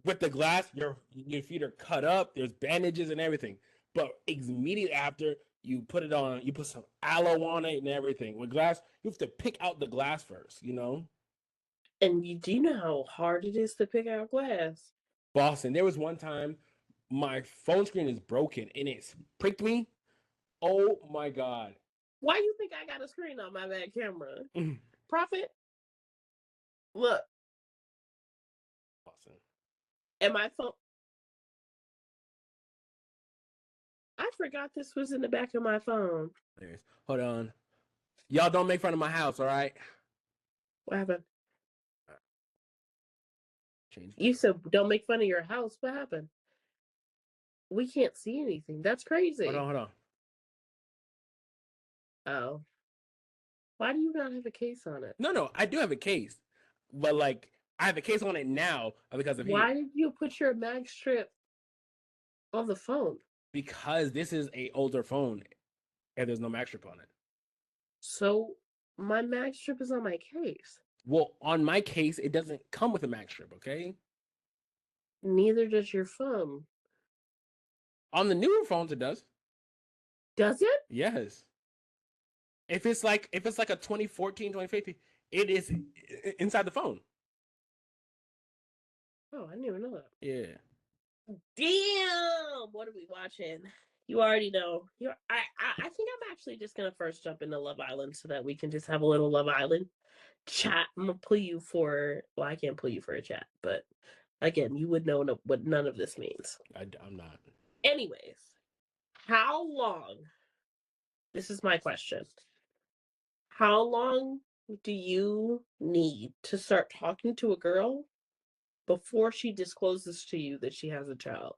with the glass, your feet are cut up. There's bandages and everything. But immediately after, you put it on. You put some aloe on it and everything. With glass, you have to pick out the glass first. You know. And do you know how hard it is to pick out glass? Boston. There was one time my phone screen is broken and it's pricked me. Oh my god. Why you think I got a screen on my back camera? Mm. Profit? Look, Boston. and my phone. I forgot this was in the back of my phone. Hold on. Y'all don't make fun of my house, all right? What happened? Change. You said don't make fun of your house. What happened? We can't see anything. That's crazy. Hold on. Oh. Why do you not have a case on it? No, I do have a case, but like I have a case on it now because of you. Why did you put your mag strip on the phone? Because this is a older phone and there's no mag strip on it. So my mag strip is on my case. Well, on my case, it doesn't come with a mag strip. Okay. Neither does your phone. On the newer phones, it does. Does it? Yes. If it's like a 2014, 2015, it is inside the phone. Oh, I didn't even know that. Yeah. Damn! What are we watching? You already know. I think I'm actually just gonna first jump into Love Island so that we can just have a little Love Island chat. I'm gonna pull you for. Well, I can't pull you for a chat, but again, you would know what none of this means. I'm not. Anyways, how long? This is my question. How long do you need to start talking to a girl before she discloses to you that she has a child?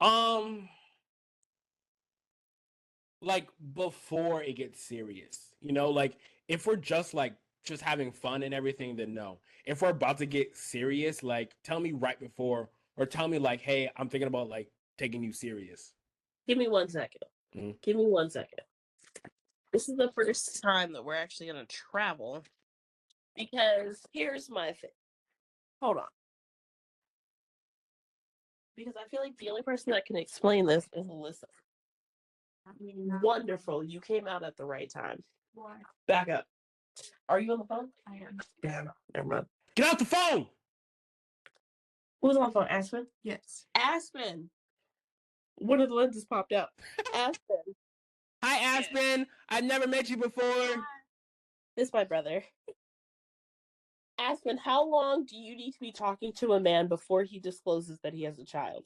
Um, like before it gets serious, like if we're just having fun and everything, then no. If we're about to get serious, like tell me right before, or tell me like, hey, I'm thinking about like taking you serious. Give me 1 second. Mhm. Give me 1 second. This is the first time that we're actually going to travel because here's my thing. Hold on. Because I feel like the only person that can explain this is Alyssa. Wonderful. You came out at the right time. Why? Back up. Are you on the phone? I am. Damn. Never mind. Get out the phone. Who's on the phone? Aspen? Yes. Aspen. One of the lenses popped out. Aspen. Hi, Aspen. I've never met you before. This is my brother. Aspen, how long do you need to be talking to a man before he discloses that he has a child?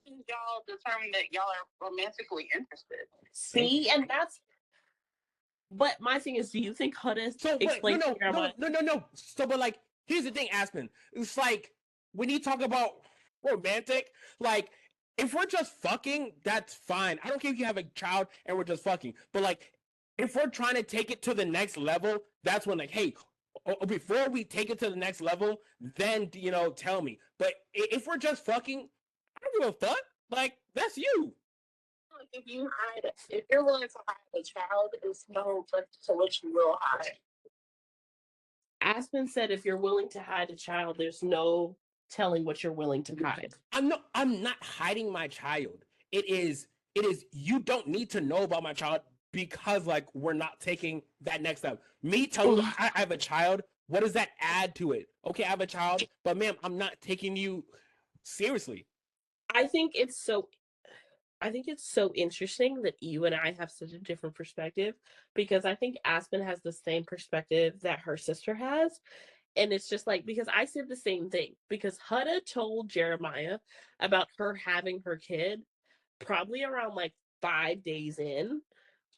Y'all determine that y'all are romantically interested. See, and that's. But my thing is, do you think Huda So, but explained to Jeremiah? no. So, but like, here's the thing, Aspen. It's like when you talk about romantic, like if we're just fucking, that's fine. I don't care if you have a child and we're just fucking. But like, if we're trying to take it to the next level, that's when like, hey, before we take it to the next level, then tell me. But if we're just fucking, I don't give a fuck. Like, that's you. If you're willing to hide a child, it's no place to which you will hide. Aspen said, if you're willing to hide a child, there's no telling what you're willing to hide. I'm not hiding my child. It is you don't need to know about my child because like we're not taking that next step. Me telling you I have a child, what does that add to it? Okay, I have a child, but ma'am, I'm not taking you seriously. I think it's so interesting that you and I have such a different perspective because I think Aspen has the same perspective that her sister has. And it's just like, because I said the same thing, because Huda told Jeremiah about her having her kid probably around like 5 days in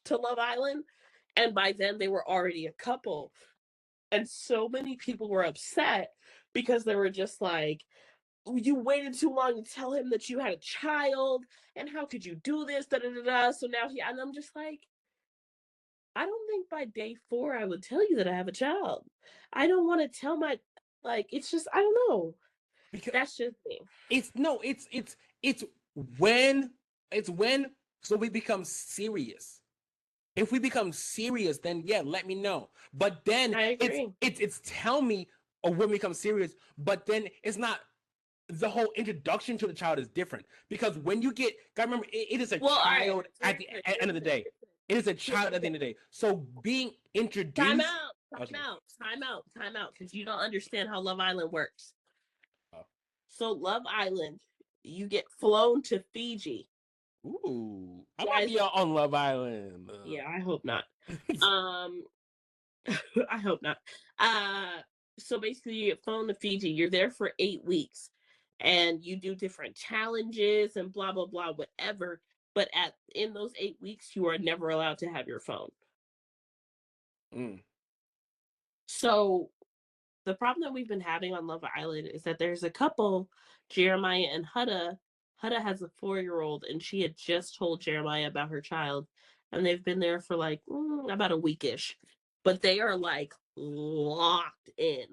to Love Island. And by then they were already a couple. And so many people were upset because they were just like, you waited too long to tell him that you had a child, and how could you do this? Da da da da. So now and I'm just like, I don't think by day 4 I would tell you that I have a child. I don't want to tell it's just, I don't know. Because That's just me. it's when it's when so we become serious. If we become serious, then yeah, let me know. But then I agree. it's tell me or when we become serious, but then it's not the whole introduction to the child is different because when you get, gotta remember, it is a child at the end of the day. It is a child at the end of the day. So being introduced. Time out, because you don't understand how Love Island works. Oh. So Love Island, you get flown to Fiji. Ooh, I might be on Love Island. Yeah, I hope not. I hope not. So basically, you get flown to Fiji. You're there for 8 weeks, and you do different challenges and blah blah blah, whatever. But in those 8 weeks, you are never allowed to have your phone. Mm. So the problem that we've been having on Love Island is that there's a couple, Jeremiah and Huda, Hutta has a 4-year-old, and she had just told Jeremiah about her child, and they've been there for like about a weekish, but they are like locked in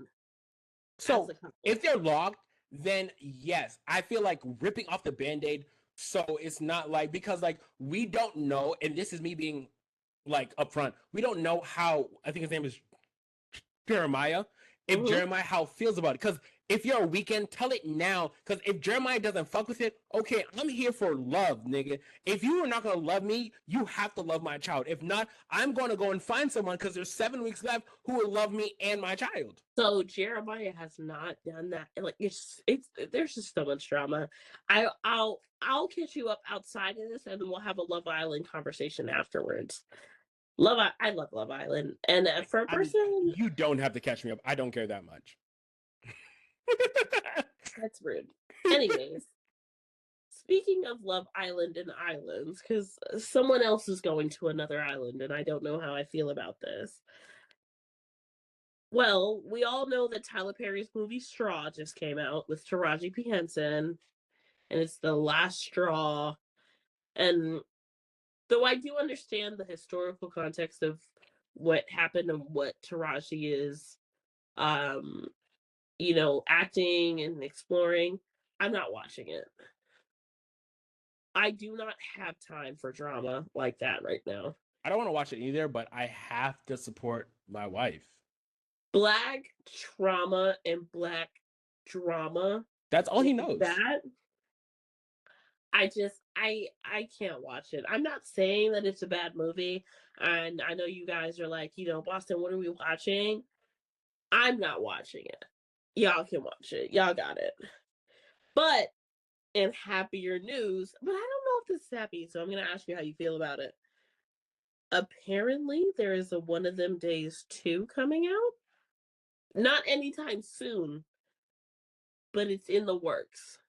as So a couple. if they're locked, then yes, I feel like ripping off the band-aid so it's not like, because like we don't know, and this is me being like upfront, we don't know how, I think his name is Jeremiah, if Mm-hmm. Jeremiah how feels about it. Because if you're a weekend, tell it now. Because if Jeremiah doesn't fuck with it, okay, I'm here for love, nigga. If you are not gonna love me, you have to love my child. If not, I'm gonna go and find someone, because there's 7 weeks left, who will love me and my child. So Jeremiah has not done that. Like it's there's just so much drama. I'll catch you up outside of this, and then we'll have a Love Island conversation afterwards. I love Love Island, and for a person, You don't have to catch me up. I don't care that much. that's rude. Anyways, speaking of Love Island and islands, because someone else is going to another island, and I don't know how I feel about this. Well, we all know that Tyler Perry's movie Straw just came out with Taraji P. Henson, and it's the last straw. And though I do understand the historical context of what happened and what Taraji is, um, acting and exploring, I'm not watching it. I do not have time for drama like that right now. I don't want to watch it either, but I have to support my wife. Black trauma and black drama That's all he like knows. that, I can't watch it. I'm not saying that it's a bad movie, and I know you guys are like, Boston, what are we watching? I'm not watching it. Y'all can watch it. Y'all got it. But in happier news, but I don't know if this is happy, so I'm gonna ask you how you feel about it. Apparently, there is a One of Them Days 2 coming out. Not anytime soon, but it's in the works.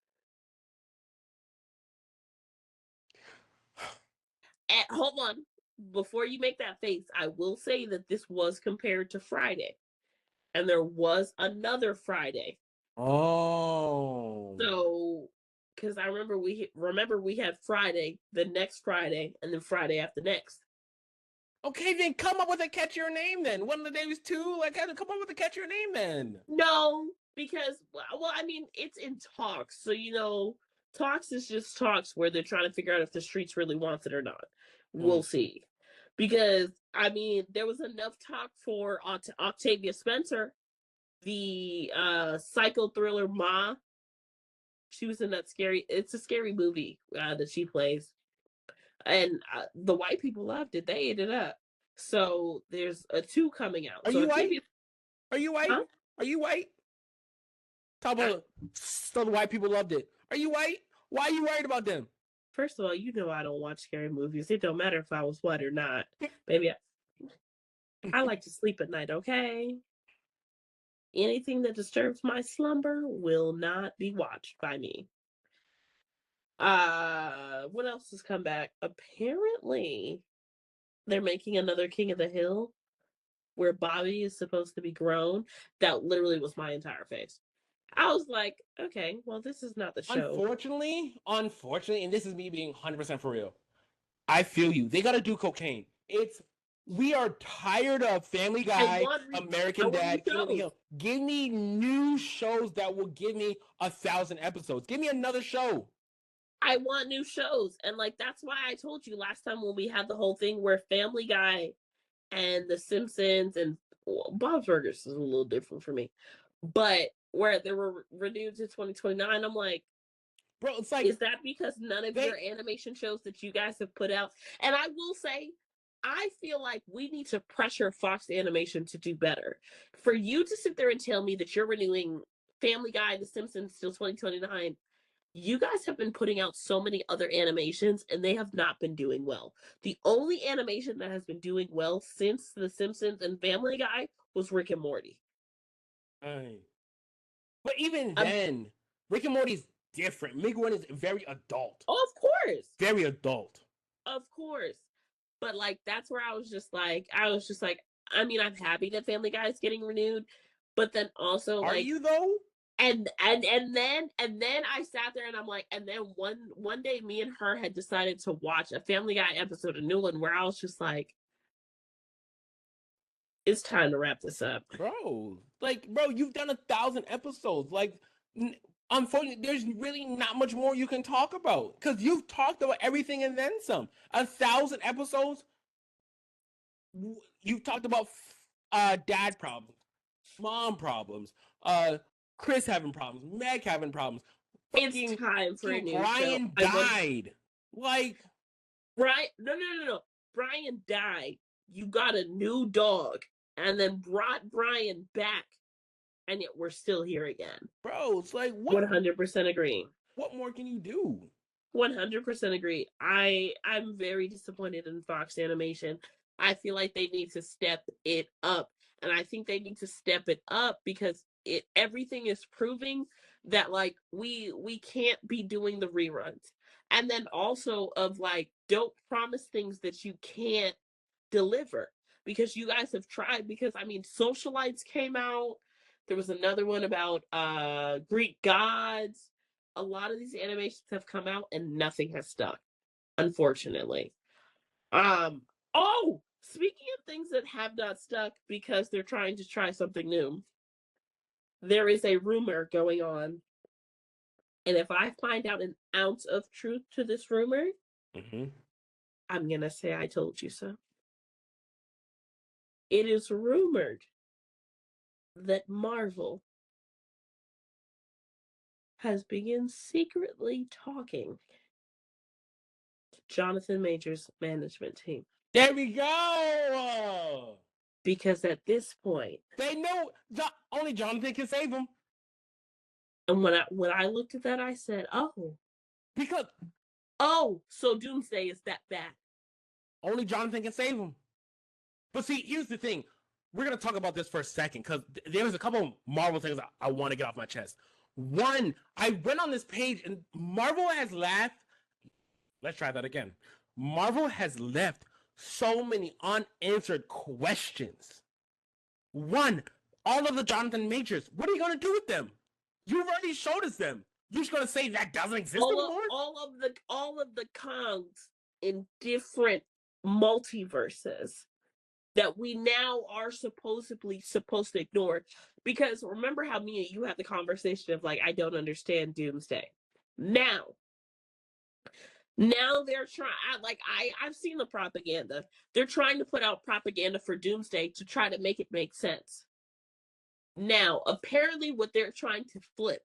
And hold on. Before you make that face, I will say that this was compared to Friday. And there was another Friday. Oh. So, because I remember we had Friday, the next Friday, and then Friday after next. Okay, then come up with a catch your name then. One of the days too. Like, come up with a catch your name then. No, because I mean, it's in talks. So talks is just talks where they're trying to figure out if the streets really wants it or not. We'll see. Because I mean, there was enough talk for Octavia Spencer, the psycho thriller Ma. She was in that scary. It's a scary movie that she plays, and the white people loved it. They ate it up. So there's a 2 coming out. Are So you white? Octavia, Are you white? huh? Are you white? Talk about so the white people loved it. Are you white? Why are you worried about them? First of all, I don't watch scary movies. It don't matter if I was white or not. Baby, I like to sleep at night, okay? Anything that disturbs my slumber will not be watched by me. What else has come back? Apparently, they're making another King of the Hill where Bobby is supposed to be grown. That literally was my entire face. I was like, okay, well, this is not the show. Unfortunately, and this is me being 100% for real. I feel you. They gotta do cocaine. We are tired of Family Guy, American Dad, King of the Hill. Give me new shows that will give me 1,000 episodes. Give me another show. I want new shows. And like that's why I told you last time when we had the whole thing where Family Guy and The Simpsons and Bob's Burgers is a little different for me. But where they were renewed to 2029, I'm like, bro, it's like, is that because none of your animation shows that you guys have put out? And I will say, I feel like we need to pressure Fox Animation to do better. For you to sit there and tell me that you're renewing Family Guy, The Simpsons till 2029, you guys have been putting out so many other animations and they have not been doing well. The only animation that has been doing well since The Simpsons and Family Guy was Rick and Morty. But even then, Rick and Morty's different. Rick and Morty is very adult. Oh, of course. Very adult. Of course. But like that's where I was just like, I mean, I'm happy that Family Guy is getting renewed, but then also Are you though? and then I sat there and I'm like, and then one day me and her had decided to watch a Family Guy episode of Newland where I was just like, it's time to wrap this up. Bro, you've done 1,000 episodes. Unfortunately, there's really not much more you can talk about because you've talked about everything and then some. 1,000 episodes. You've talked about dad problems, mom problems, Chris having problems, Meg having problems. It's time for a new Brian show. died. Brian, no. Brian died. You got a new dog, and then brought Brian back, and yet we're still here again. Bro, it's like what? 100% agree. What more can you do? 100% agree. I'm very disappointed in Fox Animation. I feel like they need to step it up, and I think they need to step it up because everything is proving that like we can't be doing the reruns, and then also of like don't promise things that you can't deliver because you guys have tried. Because I mean, Socialites came out. There was another one about Greek gods. A lot of these animations have come out and nothing has stuck, unfortunately. Oh, speaking of things that have not stuck because they're trying to try something new, there is a rumor going on. And if I find out an ounce of truth to this rumor, I'm going to say I told you so. It is rumored that Marvel has begun secretly talking to Jonathan Majors' management team. There we go! Because at this point, they know only Jonathan can save him. And when I looked at that, I said, so Doomsday is that bad. Only Jonathan can save him. But see, here's the thing. We're going to talk about this for a second because there's a couple of Marvel things I want to get off my chest. One, I went on this page and Marvel has left. Let's try that again. Marvel has left so many unanswered questions. One, all of the Jonathan Majors. What are you going to do with them? You've already showed us them. You're just going to say that doesn't exist anymore? All of the Kongs in different multiverses that we now are supposed to ignore. Because remember how me and you had the conversation of like, I don't understand Doomsday. Now they're trying, I've seen the propaganda. They're trying to put out propaganda for Doomsday to try to make it make sense. Now, apparently what they're trying to flip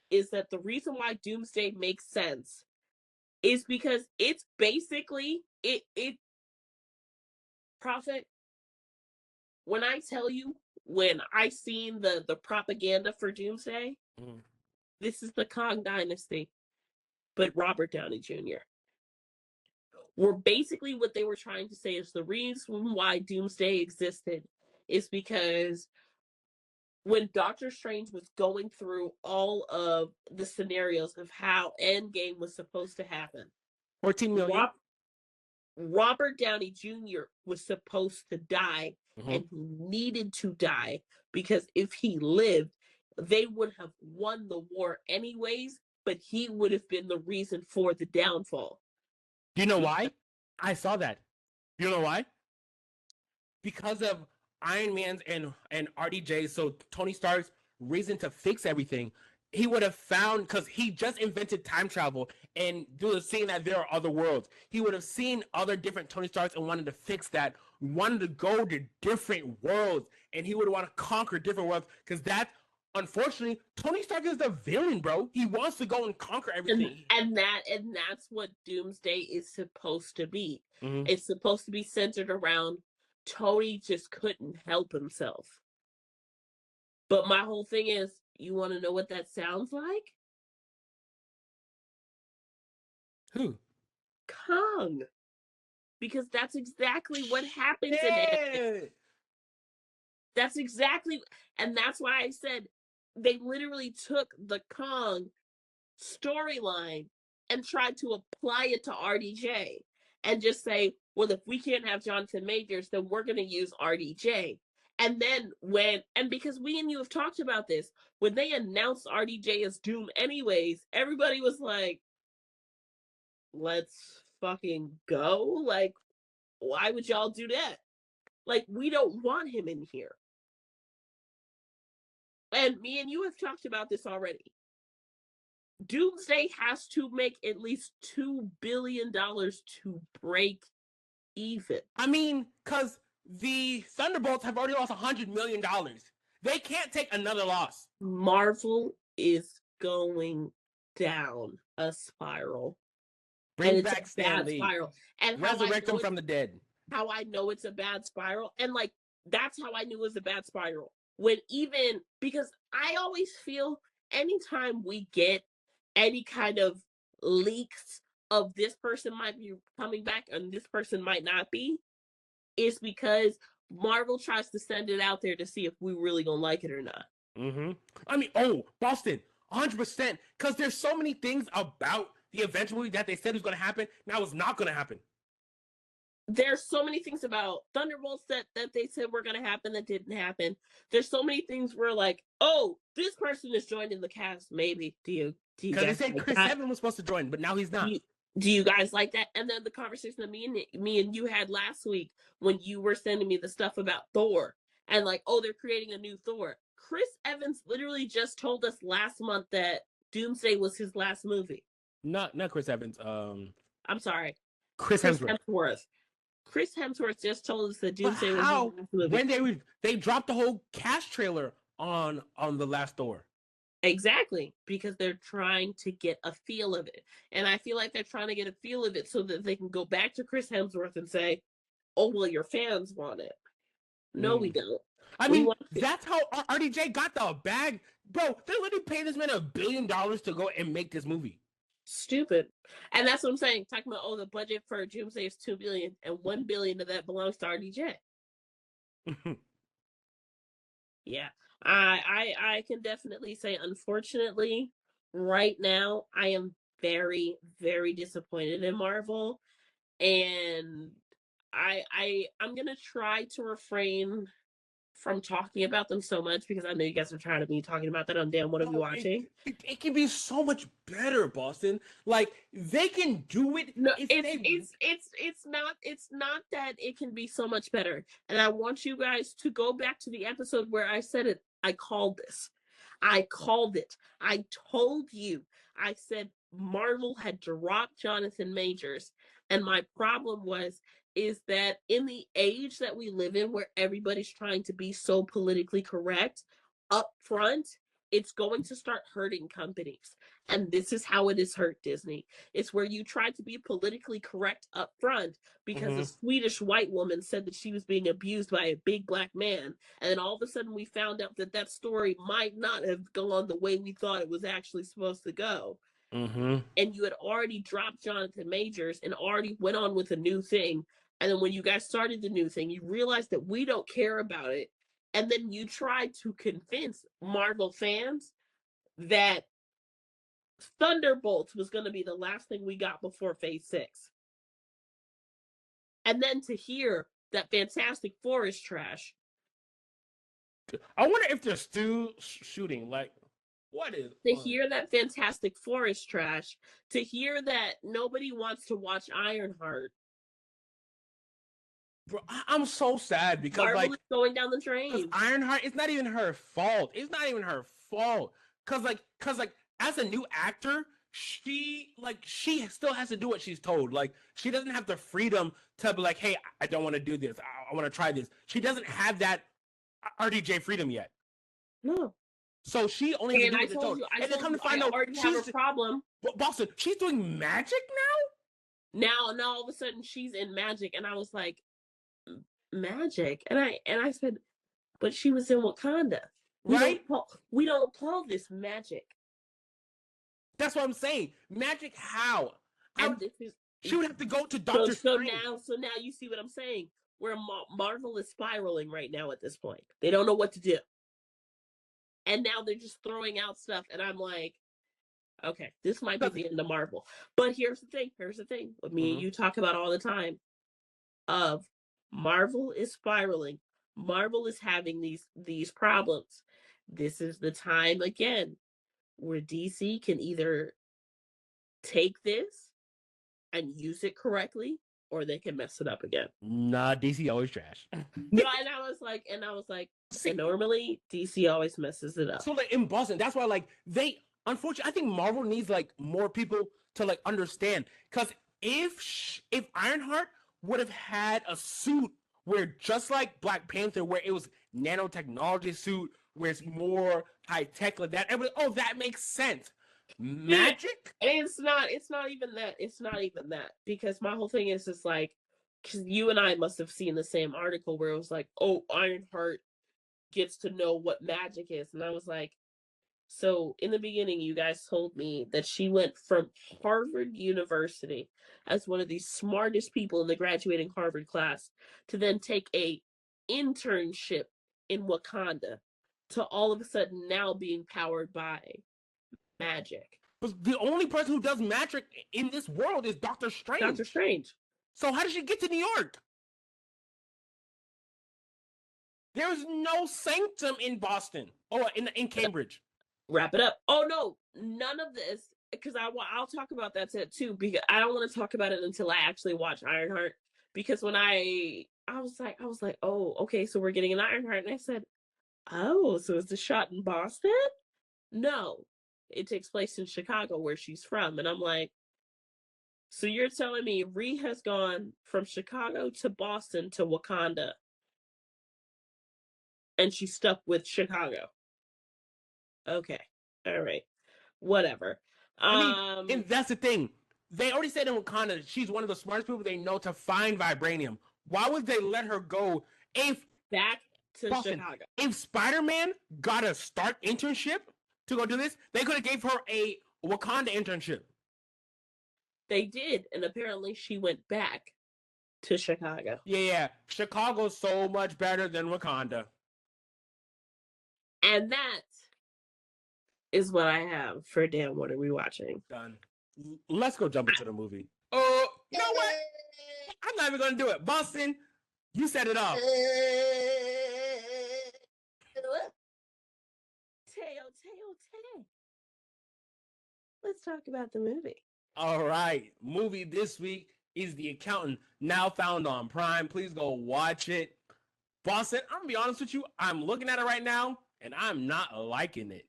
is that the reason why Doomsday makes sense is because it's basically, Prophet, when I tell you, when I seen the propaganda for Doomsday, this is the Kong Dynasty, but Robert Downey Jr. Were basically what they were trying to say is the reason why Doomsday existed is because when Doctor Strange was going through all of the scenarios of how Endgame was supposed to happen, 14 million. Robert Downey Jr. was supposed to die, and he needed to die because if he lived, they would have won the war anyways, but he would have been the reason for the downfall. Do you know why? I saw that. You know why? Because of Iron Man's and RDJ, so Tony Stark's reason to fix everything. He would have found, because he just invented time travel and seeing that there are other worlds. He would have seen other different Tony Starks and wanted to fix that, wanted to go to different worlds, and he would want to conquer different worlds because that's, unfortunately, Tony Stark is the villain, bro. He wants to go and conquer everything. And that's what Doomsday is supposed to be. It's supposed to be centered around Tony just couldn't help himself. But my whole thing is, you want to know what that sounds like? Who? Kong. Because that's exactly what happens in it. That's exactly, and that's why I said they literally took the Kong storyline and tried to apply it to RDJ and just say, well, if we can't have Jonathan Majors, then we're going to use RDJ. And then because we and you have talked about this, when they announced RDJ as Doom anyways, everybody was like, let's fucking go. Like, why would y'all do that? Like, we don't want him in here. And me and you have talked about this already. Doomsday has to make at least $2 billion to break even. I mean, because the Thunderbolts have already lost $100 million. They can't take another loss. Marvel is going down a spiral. Bring back Stan Lee. Spiral. And resurrect him from the dead. How I know it's a bad spiral. And like, that's how I knew it was a bad spiral. When even, because I always feel anytime we get any kind of leaks of this person might be coming back and this person might not be, is because Marvel tries to send it out there to see if we really gonna like it or not. Mm-hmm. I mean, Boston, 100%. Because there's so many things about the Avengers movie that they said was going to happen. Now it's not going to happen. There's so many things about Thunderbolts that they said were going to happen that didn't happen. There's so many things where like, oh, this person is joining the cast. Maybe. Do you because they said Chris Evans was supposed to join, but now he's not. Do you guys like that? And then the conversation that me and you had last week when you were sending me the stuff about Thor and like, oh, they're creating a new Thor. Chris Evans literally just told us last month that Doomsday was his last movie. Not Chris Evans. I'm sorry. Chris Hemsworth. Chris Hemsworth just told us that Doomsday was his last movie. When they dropped the whole cast trailer on the last Thor. Exactly, because they're trying to get a feel of it. And I feel like they're trying to get a feel of it so that they can go back to Chris Hemsworth and say, oh, well, your fans want it. No, we don't. I mean, that's how RDJ got the bag. Bro, they literally paid this man $1 billion to go and make this movie. Stupid. And that's what I'm saying. Talking about, oh, the budget for Doomsday is $2 billion and $1 billion of that belongs to RDJ. Yeah. I can definitely say, unfortunately, right now, I am very, very disappointed in Marvel. And I'm gonna try to refrain from talking about them so much because I know you guys are tired of me talking about that on Damn What Are We Watching. It can be so much better, Boston. Like they can do it. No, it's not that it can be so much better. And I want you guys to go back to the episode where I said it. I called this. I called it. I told you. I said Marvel had dropped Jonathan Majors, and my problem is that in the age that we live in where everybody's trying to be so politically correct up front, it's going to start hurting companies. And this is how it has hurt Disney. It's where you try to be politically correct up front because a Swedish white woman said that she was being abused by a big black man. And then all of a sudden we found out that story might not have gone the way we thought it was actually supposed to go. And you had already dropped Jonathan Majors and already went on with a new thing. And then when you guys started the new thing, you realized that we don't care about it. And then you tried to convince Marvel fans that Thunderbolts was going to be the last thing we got before Phase 6. And then to hear that Fantastic Four is trash. I wonder if they're still shooting. Like, what is... To hear that Fantastic Four is trash. To hear that nobody wants to watch Ironheart. Bro, I'm so sad because Marvel is going down the drain. Ironheart, it's not even her fault. It's not even her fault. Cause as a new actor, she still has to do what she's told. Like she doesn't have the freedom to be like, hey, I don't want to do this. I want to try this. She doesn't have that RDJ freedom yet. No. So she only has to do what they're told. And then come to find out, already have a problem. Boston, she's doing magic now. Now all of a sudden she's in magic, and I was like, magic, and I said, but she was in Wakanda, right? We don't call this magic. That's what I'm saying. Magic how? And she would have to go to Doctor Strange. So now you see what I'm saying. Where Marvel is spiraling right now at this point. They don't know what to do, and now they're just throwing out stuff, and I'm like, okay, this might be the end of Marvel. But here's the thing. What me and you talk about all the time. Of Marvel is spiraling, Marvel is having these problems. This is the time again where DC can either take this and use it correctly, or they can mess it up again. Nah, DC always trash. No, and I was like, See, and normally DC always messes it up. so like in Boston, that's why like they unfortunately I think Marvel needs like more people to like understand. Because if Ironheart would have had a suit where just like Black Panther, where it was nanotechnology suit, where it's more high tech like that, everybody, oh, that makes sense. Magic? It's not even that. It's not even that. Because my whole thing is just like, because you and I must have seen the same article where it was like, oh, Ironheart gets to know what magic is. And I was like, so in the beginning, you guys told me that she went from Harvard University as one of the smartest people in the graduating Harvard class to then take a internship in Wakanda to all of a sudden now being powered by magic. But the only person who does magic in this world is Doctor Strange. Doctor Strange. So how did she get to New York? There's no sanctum in Boston or in Cambridge. Wrap it up. Oh no, none of this, because I'll talk about that too, because I don't want to talk about it until I actually watch Ironheart. Because when I was like, oh, okay, so we're getting an Ironheart, and I said, oh, so is the shot in Boston? No, it takes place in Chicago, where she's from, and I'm like, so you're telling me Ree has gone from Chicago to Boston to Wakanda, and she's stuck with Chicago? Okay, all right, whatever. I mean, and that's the thing. They already said in Wakanda she's one of the smartest people they know to find vibranium. Why would they let her go if back to Boston, Chicago? If Spider-Man got a start internship to go do this, they could have gave her a Wakanda internship. They did, and apparently she went back to Chicago. Yeah. Chicago's so much better than Wakanda. And that is what I have for Damn What Are We Watching? Done. Let's go jump into the movie. Oh, you know what? I'm not even gonna do it. Boston, you set it off. Teo. Let's talk about the movie. All right. Movie this week is The Accountant, now found on Prime. Please go watch it. Boston, I'm gonna be honest with you. I'm looking at it right now, and I'm not liking it.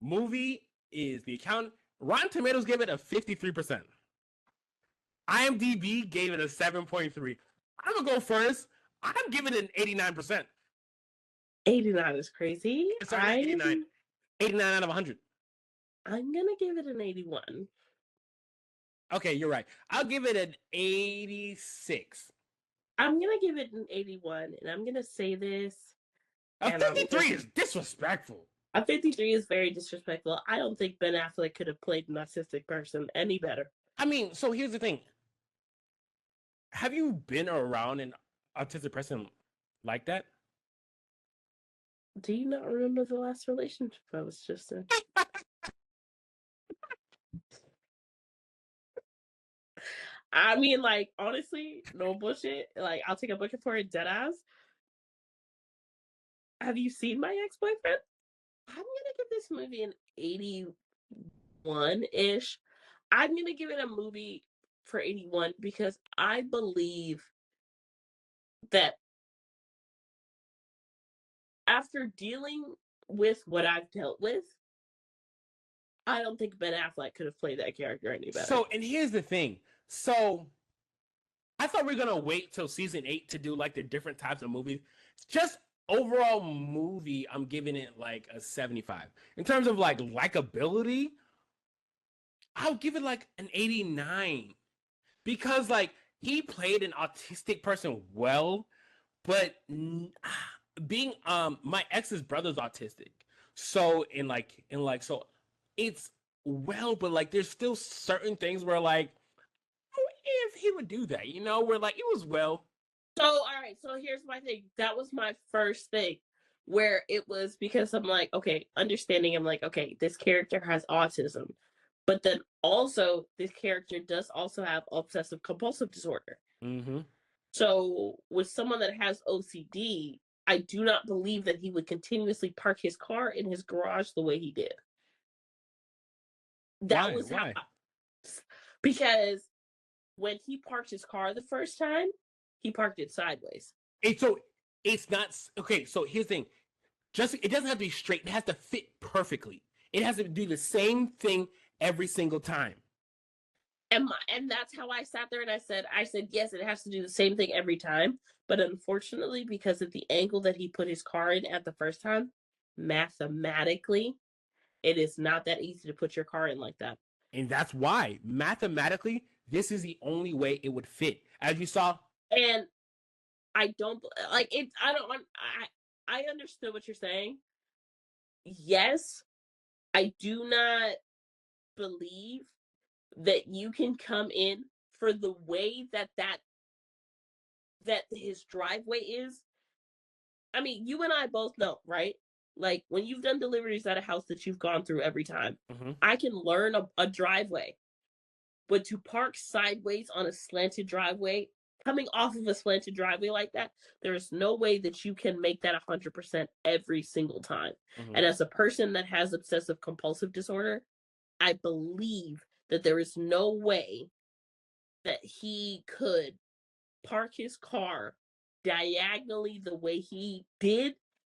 Movie is The Accountant. Rotten Tomatoes gave it a 53%. IMDb gave it a 7.3. I'm gonna go first. I'm giving it an 89%. 89 is crazy. Sorry, 89. 89 out of 100. I'm gonna give it an 81. Okay, you're right. I'll give it an 86. I'm gonna give it an 81, and I'm gonna say this. A 53 is disrespectful. A 53 is very disrespectful. I don't think Ben Affleck could have played an autistic person any better. I mean, so here's the thing. Have you been around an autistic person like that? Do you not remember the last relationship I was just in? I mean, like, honestly, no bullshit. Like, I'll take a bucket for it, deadass. Have you seen My Ex-Boyfriend? I'm gonna give this movie an 81-ish. I'm gonna give it a movie for 81 because I believe that after dealing with what I've dealt with, I don't think Ben Affleck could have played that character any better. So, and here's the thing. So, I thought we were gonna wait till season 8 to do like the different types of movies. Just overall movie, I'm giving it like a 75. In terms of like likability, I'll give it like an 89. Because like he played an autistic person well, but being my ex's brother's autistic. So so it's well, but like there's still certain things where like if he would do that, you know, where like it was well. So all right, so here's my thing. That was my first thing where it was because I'm like, okay, understanding I'm like, okay, this character has autism. But then also this character does also have obsessive compulsive disorder. Mm-hmm. So with someone that has OCD, I do not believe that he would continuously park his car in his garage the way he did. That was Why? because when he parked his car the first time, he parked it sideways. So it's not okay. So here's the thing: just it doesn't have to be straight. It has to fit perfectly. It has to do the same thing every single time. And that's how I sat there and I said, yes, it has to do the same thing every time. But unfortunately, because of the angle that he put his car in at the first time, mathematically, it is not that easy to put your car in like that. And that's why, mathematically, this is the only way it would fit. As you saw. And I don't like it. I understood what you're saying. Yes, I do not believe that you can come in for the way that his driveway is. I mean, you and I both know, right? Like when you've done deliveries at a house that you've gone through every time, I can learn a driveway, but to park sideways on a slanted driveway, coming off of a slanted driveway like that, there is no way that you can make that 100% every single time. And as a person that has obsessive compulsive disorder, I believe that there is no way that he could park his car diagonally the way he did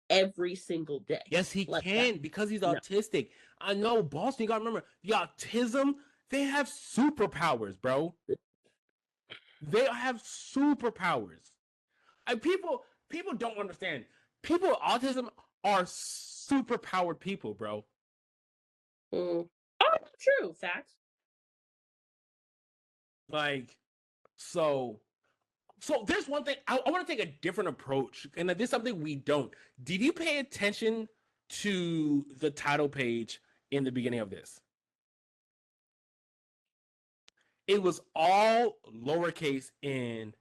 every single day. Yes, he like can that. because he's autistic. I know, Boston. You gotta remember the autism. They have superpowers, bro. They have superpowers. And people don't understand. People with autism are superpowered people, bro. Oh, true. Facts. Like, so there's one thing I want to take a different approach, and this is something we don't. Did you pay attention to the title page in the beginning of this? It was all lowercase and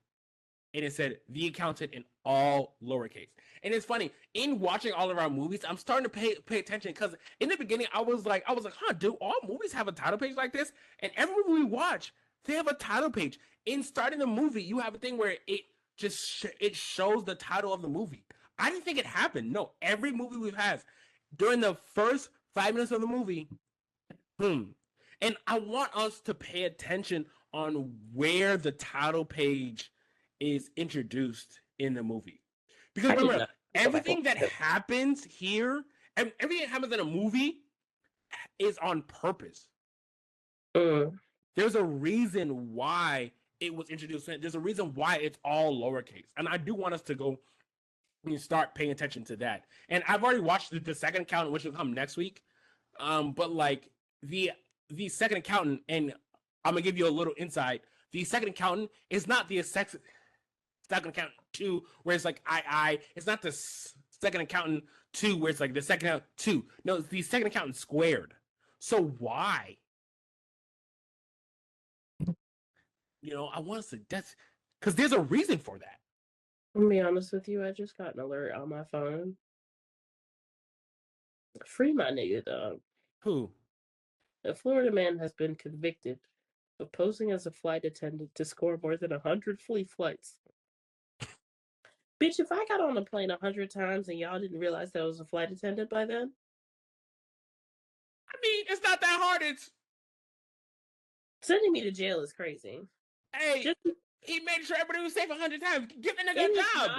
it said the accountant in all lowercase. And it's funny, in watching all of our movies, I'm starting to pay attention because in the beginning I was like, huh, do all movies have a title page like this? And every movie we watch, they have a title page. In starting the movie, you have a thing where it just it shows the title of the movie. I didn't think it happened. No, every movie we've had during the first 5 minutes of the movie, boom. And I want us to pay attention on where the title page is introduced in the movie. Because remember, everything that happens here, everything that happens in a movie is on purpose. There's a reason why it was introduced. There's a reason why it's all lowercase. And I do want us to go and start paying attention to that. And I've already watched the second accountant, which will come next week. But like the second accountant, and I'm gonna give you a little insight. The second accountant is not the second accountant 2, where it's like I. It's not the second accountant 2, where it's like the second accountant 2. No, it's the second accountant squared. So why? You know, I want to say that's because there's a reason for that. I'm gonna be honest with you. I just got an alert on my phone. Free my nigga, dog. Who? A Florida man has been convicted of posing as a flight attendant to score more than 100 free flights. Bitch, if I got on a plane 100 times and y'all didn't realize that I was a flight attendant by then? I mean, it's not that hard. It's sending me to jail is crazy. Hey, he made sure everybody was safe 100 times. Give the nigga a job.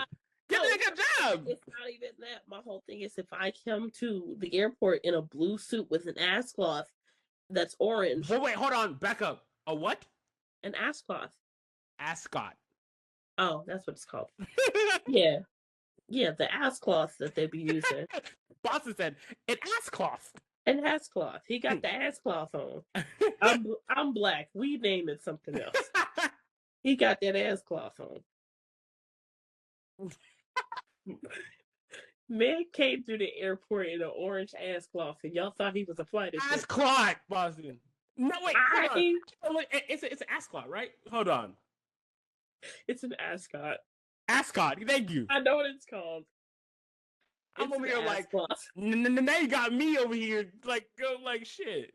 Give the nigga a job. It's not even that. My whole thing is if I come to the airport in a blue suit with an ass cloth that's orange. Wait, hold on. Back up. A what? An ass cloth. Ascot. Oh, that's what it's called. Yeah. Yeah, the ass cloth that they be using. Boston said, an ass cloth. An ass cloth. He got the ass cloth on. I'm black. We name it something else. He got that ass cloth on. Man came through the airport in an orange ass cloth, and y'all thought he was a flight attendant. Ass cloth, Boston. No, wait, hold on. It's an ascot, right? Hold on. It's an ascot. Ascot, thank you. I know what it's called. I'm over here like, now you got me over here like, go like shit.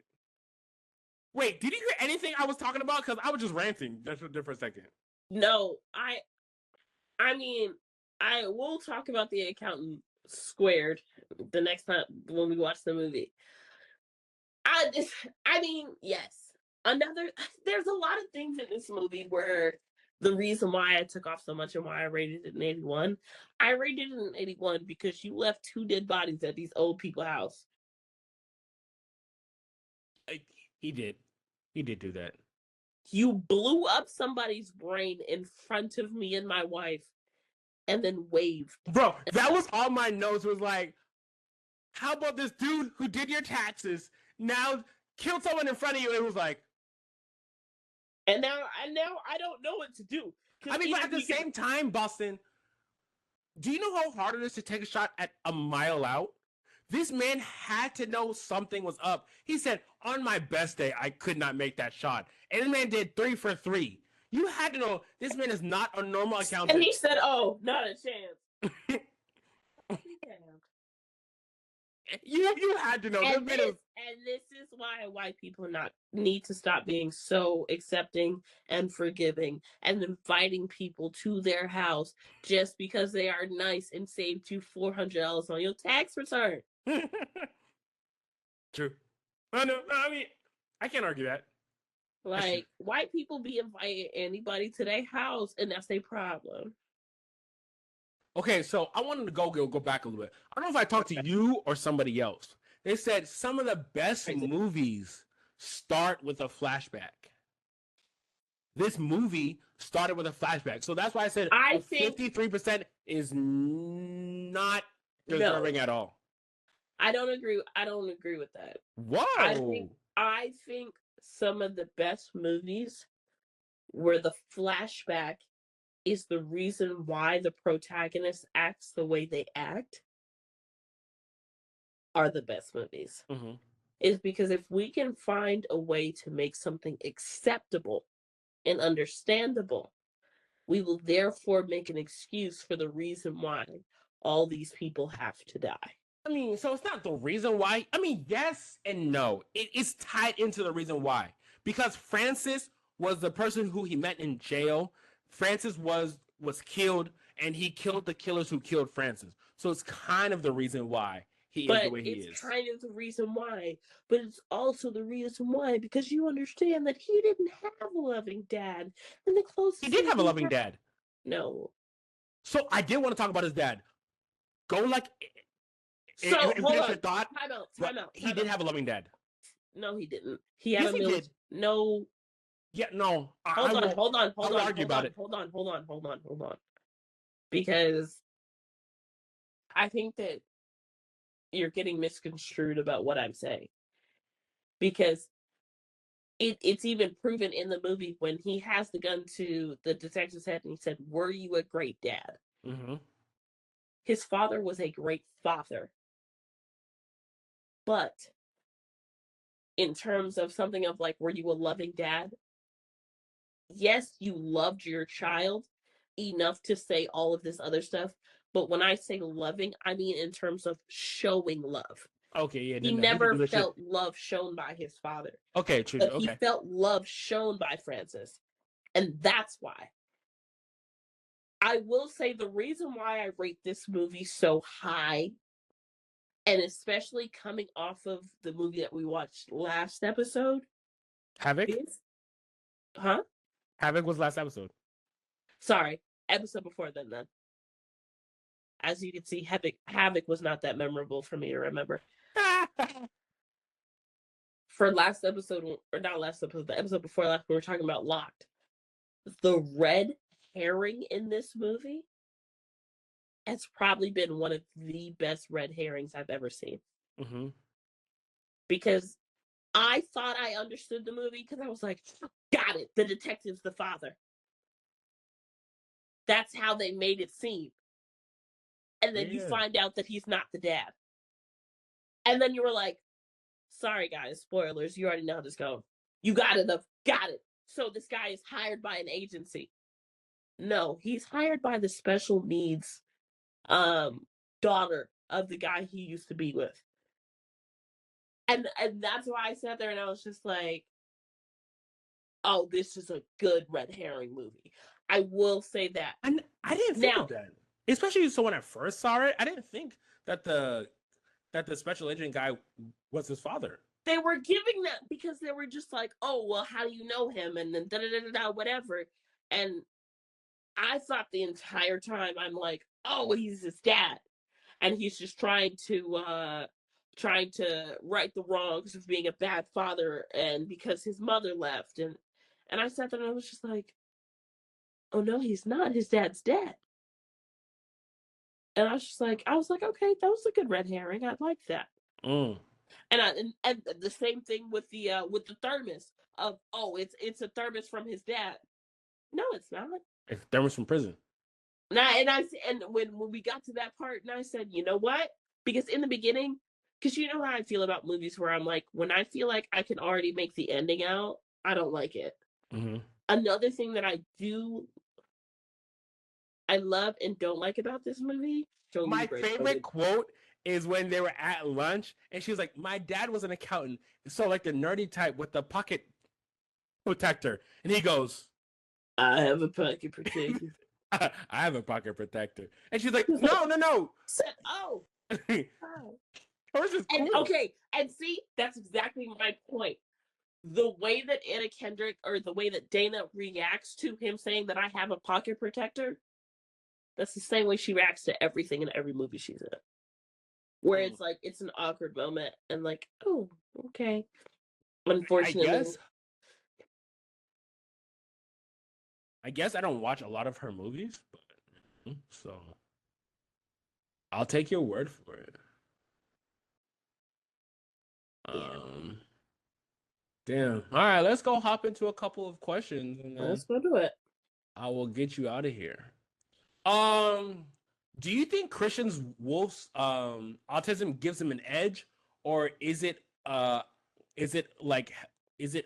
Wait, did you hear anything I was talking about? Because I was just ranting just for a second. No, I mean, I will talk about The Accountant squared the next time when we watch the movie. I mean, yes. There's a lot of things in this movie where the reason why I took off so much and why I rated it an 81. I rated it an 81 because you left 2 dead bodies at these old people's house. He did. He did do that. You blew up somebody's brain in front of me and my wife and then waved. Bro, that was all my notes was like, how about this dude who did your taxes now killed someone in front of you? It was like, and now I don't know what to do. I mean, but at the same time, Boston, do you know how hard it is to take a shot at a mile out? This man had to know something was up. He said, on my best day, I could not make that shot. And this man did 3 for 3. You had to know this man is not a normal accountant. And he said, oh, not a chance. You had to know. And this is why white people need to stop being so accepting and forgiving and inviting people to their house just because they are nice and saved you $400 on your tax return. True. I mean, I can't argue that. Like, white people be inviting anybody to their house, and that's their problem. Okay, so I wanted to go back a little bit. I don't know if I talked to you or somebody else. They said some of the best movies start with a flashback. This movie started with a flashback. So that's why I said 53% is not deserving at all. I don't agree with that. Whoa. I think some of the best movies where the flashback is the reason why the protagonist acts the way they act are the best movies. Mm-hmm. Is because if we can find a way to make something acceptable and understandable, we will therefore make an excuse for the reason why all these people have to die. I mean, so it's not the reason why. I mean, yes and no. It's tied into the reason why. Because Francis was the person who he met in jail. Francis was killed, and he killed the killers who killed Francis. So it's kind of the reason why he is the way he is. It's kind of the reason why. But it's also the reason why, because you understand that he didn't have a loving dad. And the closest he did have a loving dad. No. So I did want to talk about his dad. Go like... So, hold on. Thought, time out. He did have a loving dad. No, he didn't. He had a military... No. Yeah, no. Hold on. I'll argue about it. Hold on. Because I think that you're getting misconstrued about what I'm saying. Because it's even proven in the movie when he has the gun to the detective's head and he said, "Were you a great dad?" Mm-hmm. His father was a great father. But in terms of something of like, were you a loving dad? Yes, you loved your child enough to say all of this other stuff. But when I say loving, I mean in terms of showing love. Okay, yeah. He never felt love shown by his father. Okay, true. But he felt love shown by Francis. And that's why. I will say the reason why I rate this movie so high, and especially coming off of the movie that we watched last episode. Havoc? Huh? Havoc was last episode. Sorry, episode before then. As you can see, Havoc was not that memorable for me to remember. For last episode, or not last episode, the episode before last, we were talking about Locked. The red herring in this movie has probably been one of the best red herrings I've ever seen. Mm-hmm. Because I thought I understood the movie because I was like, got it, the detective's the father. That's how they made it seem. And then you find out that he's not the dad. And then you were like, sorry guys, spoilers, you already know how this goes. You got it. So this guy is hired by an agency. No, he's hired by the special needs daughter of the guy he used to be with. And that's why I sat there and I was just like, oh, this is a good red herring movie. I will say that. And I didn't think of that. Especially so when I first saw it, I didn't think that the special agent guy was his father. They were giving that because they were just like, oh, well, how do you know him? And then da da da da whatever. And I thought the entire time, I'm like, oh, he's his dad, and he's just trying to right the wrongs of being a bad father, and because his mother left, and I sat there and I was just like, oh no, he's not. His dad's dead. And I was like, okay, that was a good red herring. I like that. Mm. And the same thing with the thermos of, oh, it's a thermos from his dad. No, it's not. It's thermos from prison. And when we got to that part, and I said, you know what? Because in the beginning, because you know how I feel about movies where I'm like, when I feel like I can already make the ending out, I don't like it. Mm-hmm. Another thing that I love and don't like about this movie. My favorite quote is when they were at lunch and she was like, my dad was an accountant. So like the nerdy type with the pocket protector. And he goes, I have a pocket protector. I have a pocket protector. And she's like, no. Said, oh. Hers is cool. And okay, and see, that's exactly my point. The way that Anna Kendrick, or the way that Dana reacts to him saying that I have a pocket protector, that's the same way she reacts to everything in every movie she's in. Where it's like, it's an awkward moment, and like, oh, okay. Unfortunately. I guess I don't watch a lot of her movies, but so I'll take your word for it. Damn. All right, let's go hop into a couple of questions, and then let's go do it. I will get you out of here. Do you think Christian Wolf's autism gives him an edge, or is it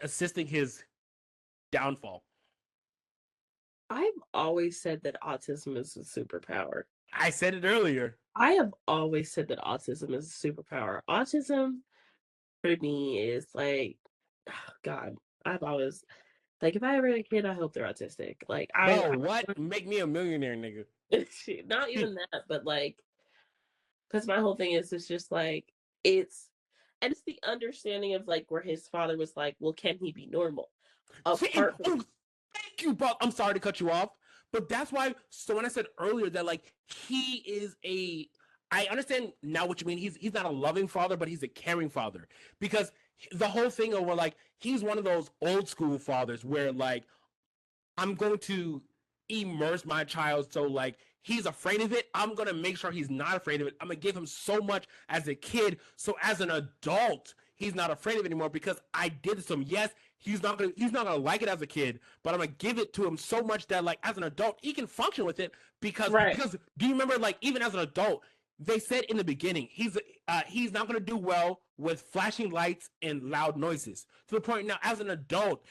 assisting his downfall? I've always said that autism is a superpower. I said it earlier. I have always said that autism is a superpower. Autism for me is like, oh God, I've always, like, if I ever had a kid, I hope they're autistic. Like, what? Make me a millionaire, nigga. Not even that, but like, because my whole thing is, it's just like, it's the understanding of like where his father was like, well, can he be normal? Thank you, Bob. I'm sorry to cut you off, but that's why. So when I said earlier that like he is I understand now what you mean. He's not a loving father, but he's a caring father, because the whole thing of where like he's one of those old school fathers where like I'm going to immerse my child so like he's afraid of it. I'm gonna make sure he's not afraid of it. I'm gonna give him so much as a kid, so as an adult he's not afraid of it anymore because I did this to him. Yes, he's not gonna like it as a kid, but I'm gonna give it to him so much that like as an adult he can function with it because do you remember like even as an adult they said in the beginning he's not gonna do well with flashing lights and loud noises, to the point now as an adult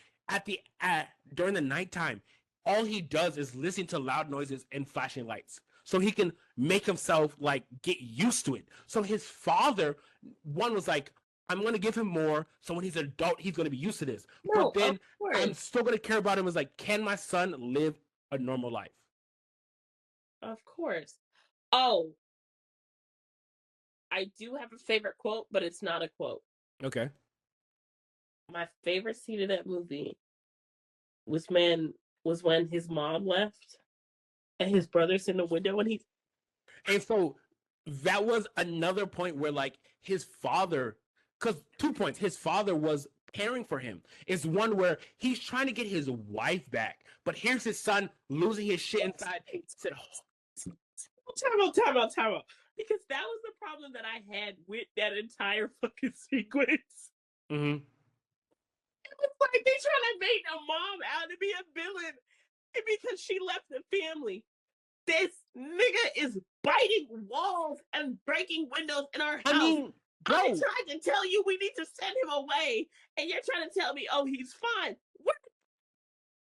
during the nighttime all he does is listen to loud noises and flashing lights so he can make himself like get used to it. So his father was like, I'm going to give him more so when he's an adult he's going to be used to this. No, but then I'm still going to care about him as like, can my son live a normal life? Of course. Oh, I do have a favorite quote, but it's not a quote. Okay. My favorite scene of that movie was when his mom left and his brother's in the window and so that was another point where like his father, because 2 points, his father was caring for him. Is one where he's trying to get his wife back, but here's his son losing his shit inside. He said, time out. Because that was the problem that I had with that entire fucking sequence. Mm-hmm. It was like they trying to make a mom out to be a villain because she left the family. This nigga is biting walls and breaking windows in our house. I mean, I tried to tell you we need to send him away, and you're trying to tell me, oh, he's fine. What?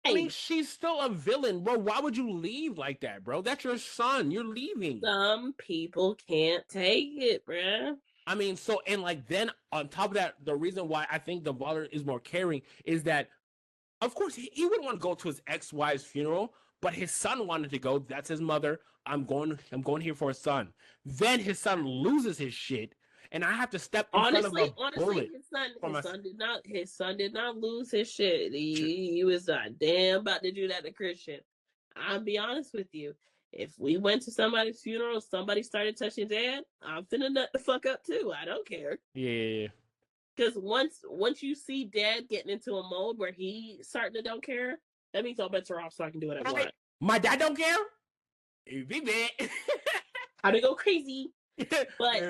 I mean, she's still a villain, bro. Why would you leave like that, bro? That's your son. You're leaving. Some people can't take it, bro. I mean, so, and like then on top of that, the reason why I think the father is more caring is that, of course, he wouldn't want to go to his ex-wife's funeral, but his son wanted to go. That's his mother. I'm going here for a son. Then his son loses his shit, and I have to step in front of a bullet. His son did not lose his shit. He was not damn about to do that to Christian. I'll be honest with you. If we went to somebody's funeral, somebody started touching dad, I'm finna nut the fuck up too. I don't care. Yeah. Because once you see dad getting into a mode where he starting to don't care, that means all bets are off, so I can do what I want. My dad don't care. Be bad. How to go crazy. But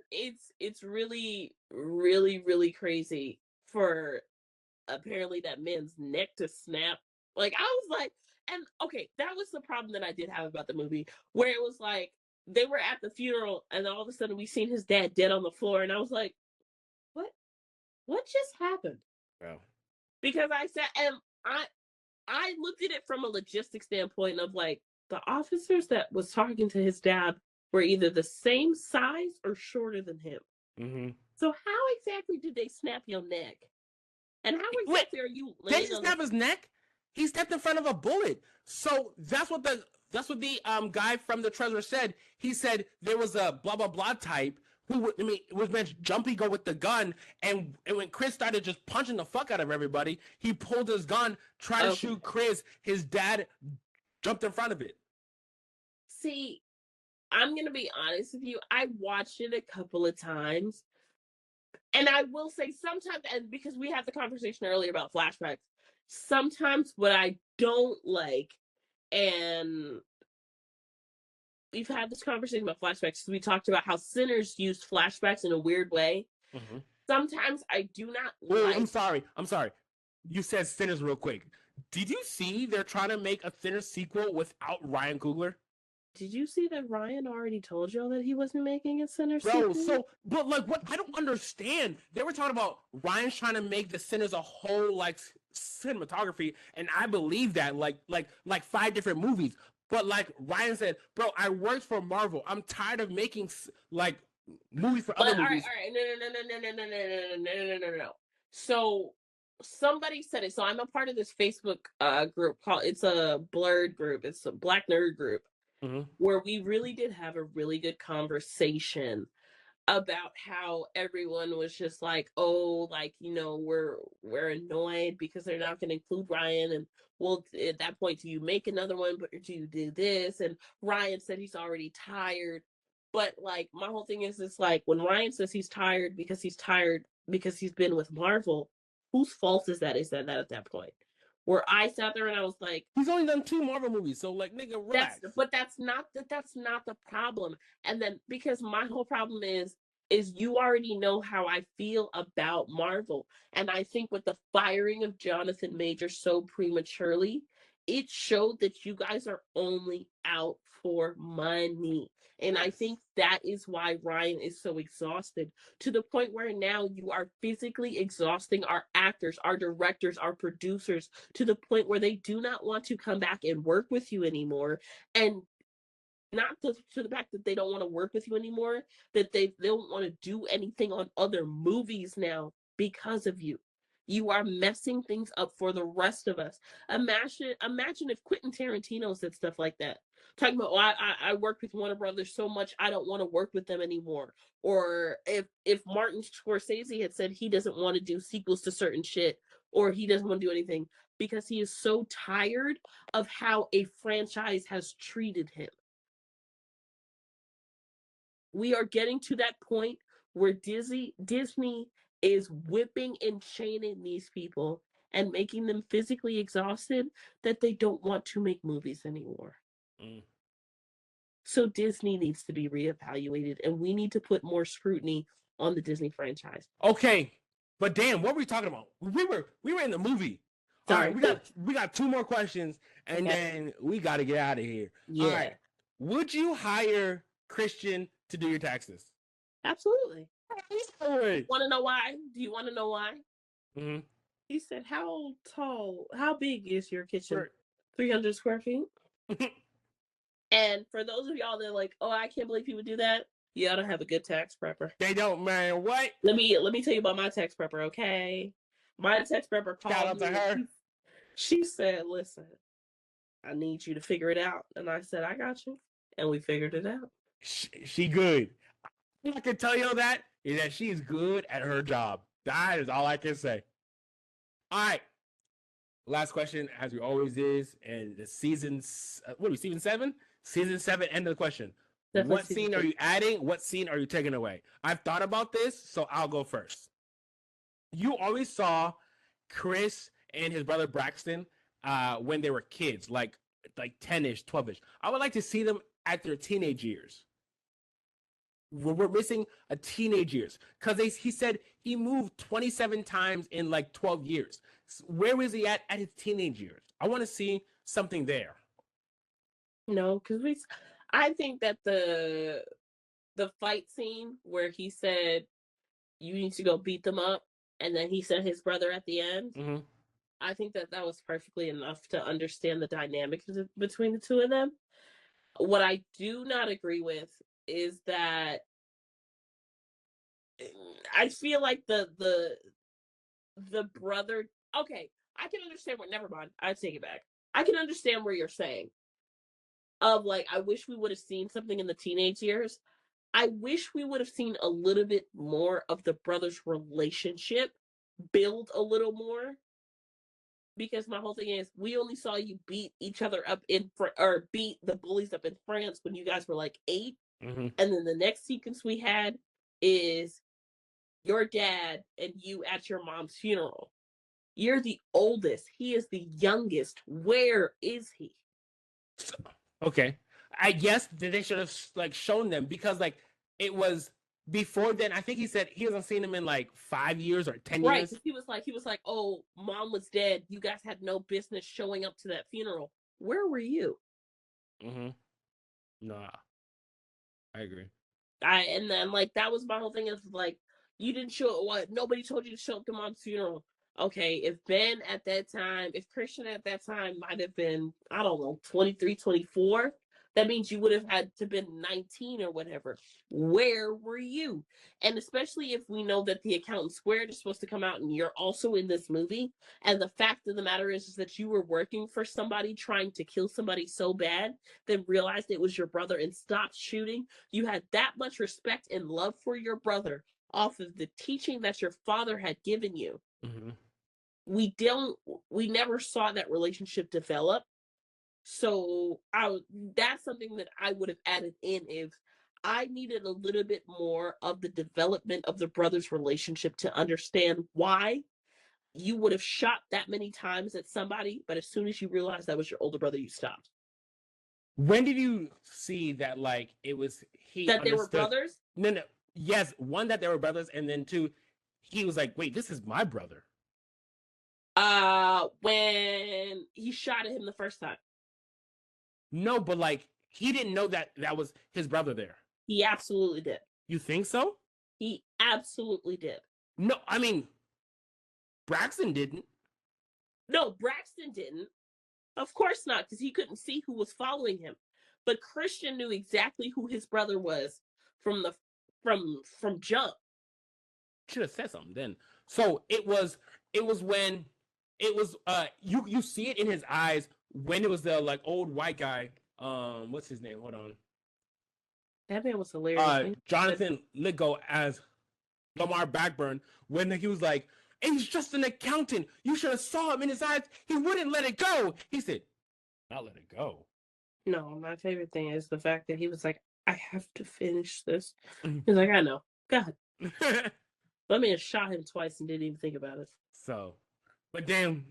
it's really, really, really crazy for apparently that man's neck to snap. Like, I was like, and okay, that was the problem that I did have about the movie, where it was like they were at the funeral and all of a sudden we seen his dad dead on the floor, and I was like, what just happened? Bro. Because I said, and I looked at it from a logistic standpoint of like the officers that was talking to his dad were either the same size or shorter than him. Mm-hmm. So how exactly did they snap your neck? And how exactly are you? Did he snap his neck? He stepped in front of a bullet. So that's what the guy from the treasurer said. He said there was a blah blah blah type who it was meant Jumpy go with the gun, and when Chris started just punching the fuck out of everybody, he pulled his gun, tried to shoot Chris. His dad jumped in front of it. See, I'm gonna be honest with you. I watched it a couple of times. And I will say sometimes, and because we had the conversation earlier about flashbacks, sometimes what I don't like, and we've had this conversation about flashbacks because we talked about how Sinners used flashbacks in a weird way. Mm-hmm. Sometimes I do not like... I'm sorry. You said Sinners real quick. Did you see they're trying to make a Sinners sequel without Ryan Coogler? Did you see that Ryan already told y'all that he wasn't making a Sinners sequel? But like, what I don't understand, they were talking about Ryan's trying to make the Sinners a whole like cinematography, and I believe that like 5 different movies. But like Ryan said, bro, I worked for Marvel. I'm tired of making like movies for other movies. All right, no. So somebody said it. So I'm a part of this Facebook group called, it's a blurred group. It's a Black Nerd group. Mm-hmm. Where we really did have a really good conversation about how everyone was just like, oh, like, you know, we're annoyed because they're not going to include Ryan, and well, at that point, do you make another one, but do you do this? And Ryan said he's already tired. But like, my whole thing is, it's like when Ryan says he's tired because he's been with Marvel, whose fault is that? Is that at that point? Where I sat there and I was like, he's only done 2 Marvel movies, so like, nigga, relax. That's not the problem. And then because my whole problem is you already know how I feel about Marvel, and I think with the firing of Jonathan Majors so prematurely, it showed that you guys are only out for money. And I think that is why Ryan is so exhausted, to the point where now you are physically exhausting our actors, our directors, our producers, to the point where they do not want to come back and work with you anymore. And not to the fact that they don't want to work with you anymore, that they don't want to do anything on other movies now because of you. You are messing things up for the rest of us. Imagine if Quentin Tarantino said stuff like that. Talking about, well, I worked with Warner Brothers so much, I don't want to work with them anymore. Or if Martin Scorsese had said he doesn't want to do sequels to certain shit, or he doesn't want to do anything because he is so tired of how a franchise has treated him. We are getting to that point where Disney is whipping and chaining these people and making them physically exhausted that they don't want to make movies anymore. Mm. So Disney needs to be reevaluated, and we need to put more scrutiny on the Disney franchise. Okay, but damn, what were we talking about? We were in the movie. Sorry, all right, we got 2 more questions, and then we got to get out of here. Yeah. All right, would you hire Christian to do your taxes? Absolutely. Want to know why? Do you want to know why? Mm-hmm. He said, how big is your kitchen? 300 square feet? And for those of y'all that are like, oh, I can't believe he would do that, you ought to have a good tax prepper. They don't, man. What? Let me tell you about my tax prepper, okay? My tax prepper called me. Shout out to her. She said, listen, I need you to figure it out. And I said, I got you. And we figured it out. She good. All I can tell you that is that she's good at her job. That is all I can say. All right. Last question, as we always is, and the season's what are we, season 7? Season 7, end of the question. Definitely What scene are you adding? What scene are you taking away? I've thought about this, so I'll go first. You always saw Chris and his brother Braxton when they were kids, like 10ish, 12ish. I would like to see them at their teenage years. We're missing a teenage years because he said he moved 27 times in like 12 years. Where was he at his teenage years? I want to see something there. No, because I think that the fight scene where he said you need to go beat them up, and then he said his brother at the end. Mm-hmm. I think that was perfectly enough to understand the dynamic between the two of them. What I do not agree with is that I feel like the brother. Okay, I can understand what. Never mind. I take it back. I can understand where you're saying. Of like, I wish we would have seen something in the teenage years. I wish we would have seen a little bit more of the brothers' relationship build a little more. Because my whole thing is, we only saw you beat each other up or beat the bullies up in France when you guys were like 8. Mm-hmm. And then the next sequence we had is your dad and you at your mom's funeral. You're the oldest. He is the youngest. Where is he? Okay. I guess they should have like shown them because like it was before then. I think he said he hasn't seen him in like 5 years or 10 Right. years. He was like, oh, mom was dead. You guys had no business showing up to that funeral. Where were you? Mm-hmm. Nah. I agree. And then like that was my whole thing is like, you didn't show what nobody told you to show up to mom's funeral. Okay, if Ben at that time, if Christian at that time might have been, I don't know, 23, 24, that means you would have had to been 19 or whatever. Where were you? And especially if we know that the accountant squared is supposed to come out and you're also in this movie. And the fact of the matter is that you were working for somebody trying to kill somebody so bad, then realized it was your brother and stopped shooting. You had that much respect and love for your brother off of the teaching that your father had given you. Mm-hmm. We never saw that relationship develop. So that's something that I would have added in if I needed a little bit more of the development of the brothers' relationship to understand why you would have shot that many times at somebody, but as soon as you realized that was your older brother, you stopped. When did you see that like it was he that understood? They were brothers? No. Yes, one, that they were brothers, and then two, he was like, wait, this is my brother. When he shot at him the first time. No, but like he didn't know that was his brother there. He absolutely did. You think so? He absolutely did. No, I mean, Braxton didn't. No, Braxton didn't. Of course not, because he couldn't see who was following him. But Christian knew exactly who his brother was from jump. Should have said something then. So it was when it was you see it in his eyes when it was the like old white guy. What's his name? Hold on. That man was hilarious. Jonathan Ligo as Lamar Blackburn, when he was like, he's just an accountant. You should have saw him in his eyes. He wouldn't let it go. He said, not let it go. No, my favorite thing is the fact that he was like, I have to finish this. He's like, I know. God. That man shot him twice and didn't even think about it. So, but then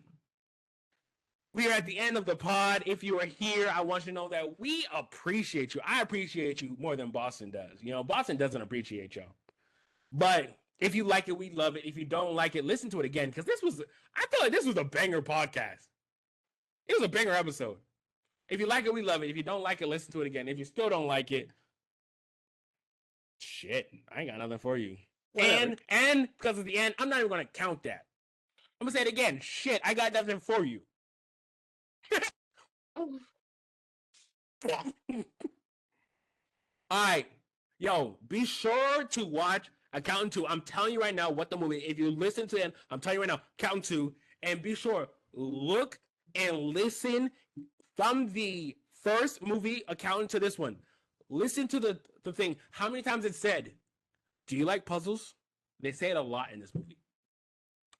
we are at the end of the pod. If you are here, I want you to know that we appreciate you. I appreciate you more than Boston does. You know, Boston doesn't appreciate y'all. But if you like it, we love it. If you don't like it, listen to it again. Because I feel like this was a banger podcast. It was a banger episode. If you like it, we love it. If you don't like it, listen to it again. If you still don't like it, shit, I ain't got nothing for you. Whatever. And because of the end, I'm not even going to count that. I'm going to say it again. Shit, I got nothing for you. All right. Yo, be sure to watch Accountant 2. I'm telling you right now what the movie, if you listen to it, I'm telling you right now, Accountant 2, and be sure, look and listen from the first movie accounting to this one, listen to the thing. How many times it said, "Do you like puzzles?" They say it a lot in this movie.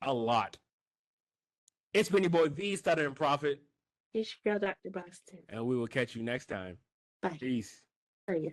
A lot. It's been your boy V, Stutter and Prophet. It's your girl, Dr. Boston. And we will catch you next time. Bye. Peace. See ya.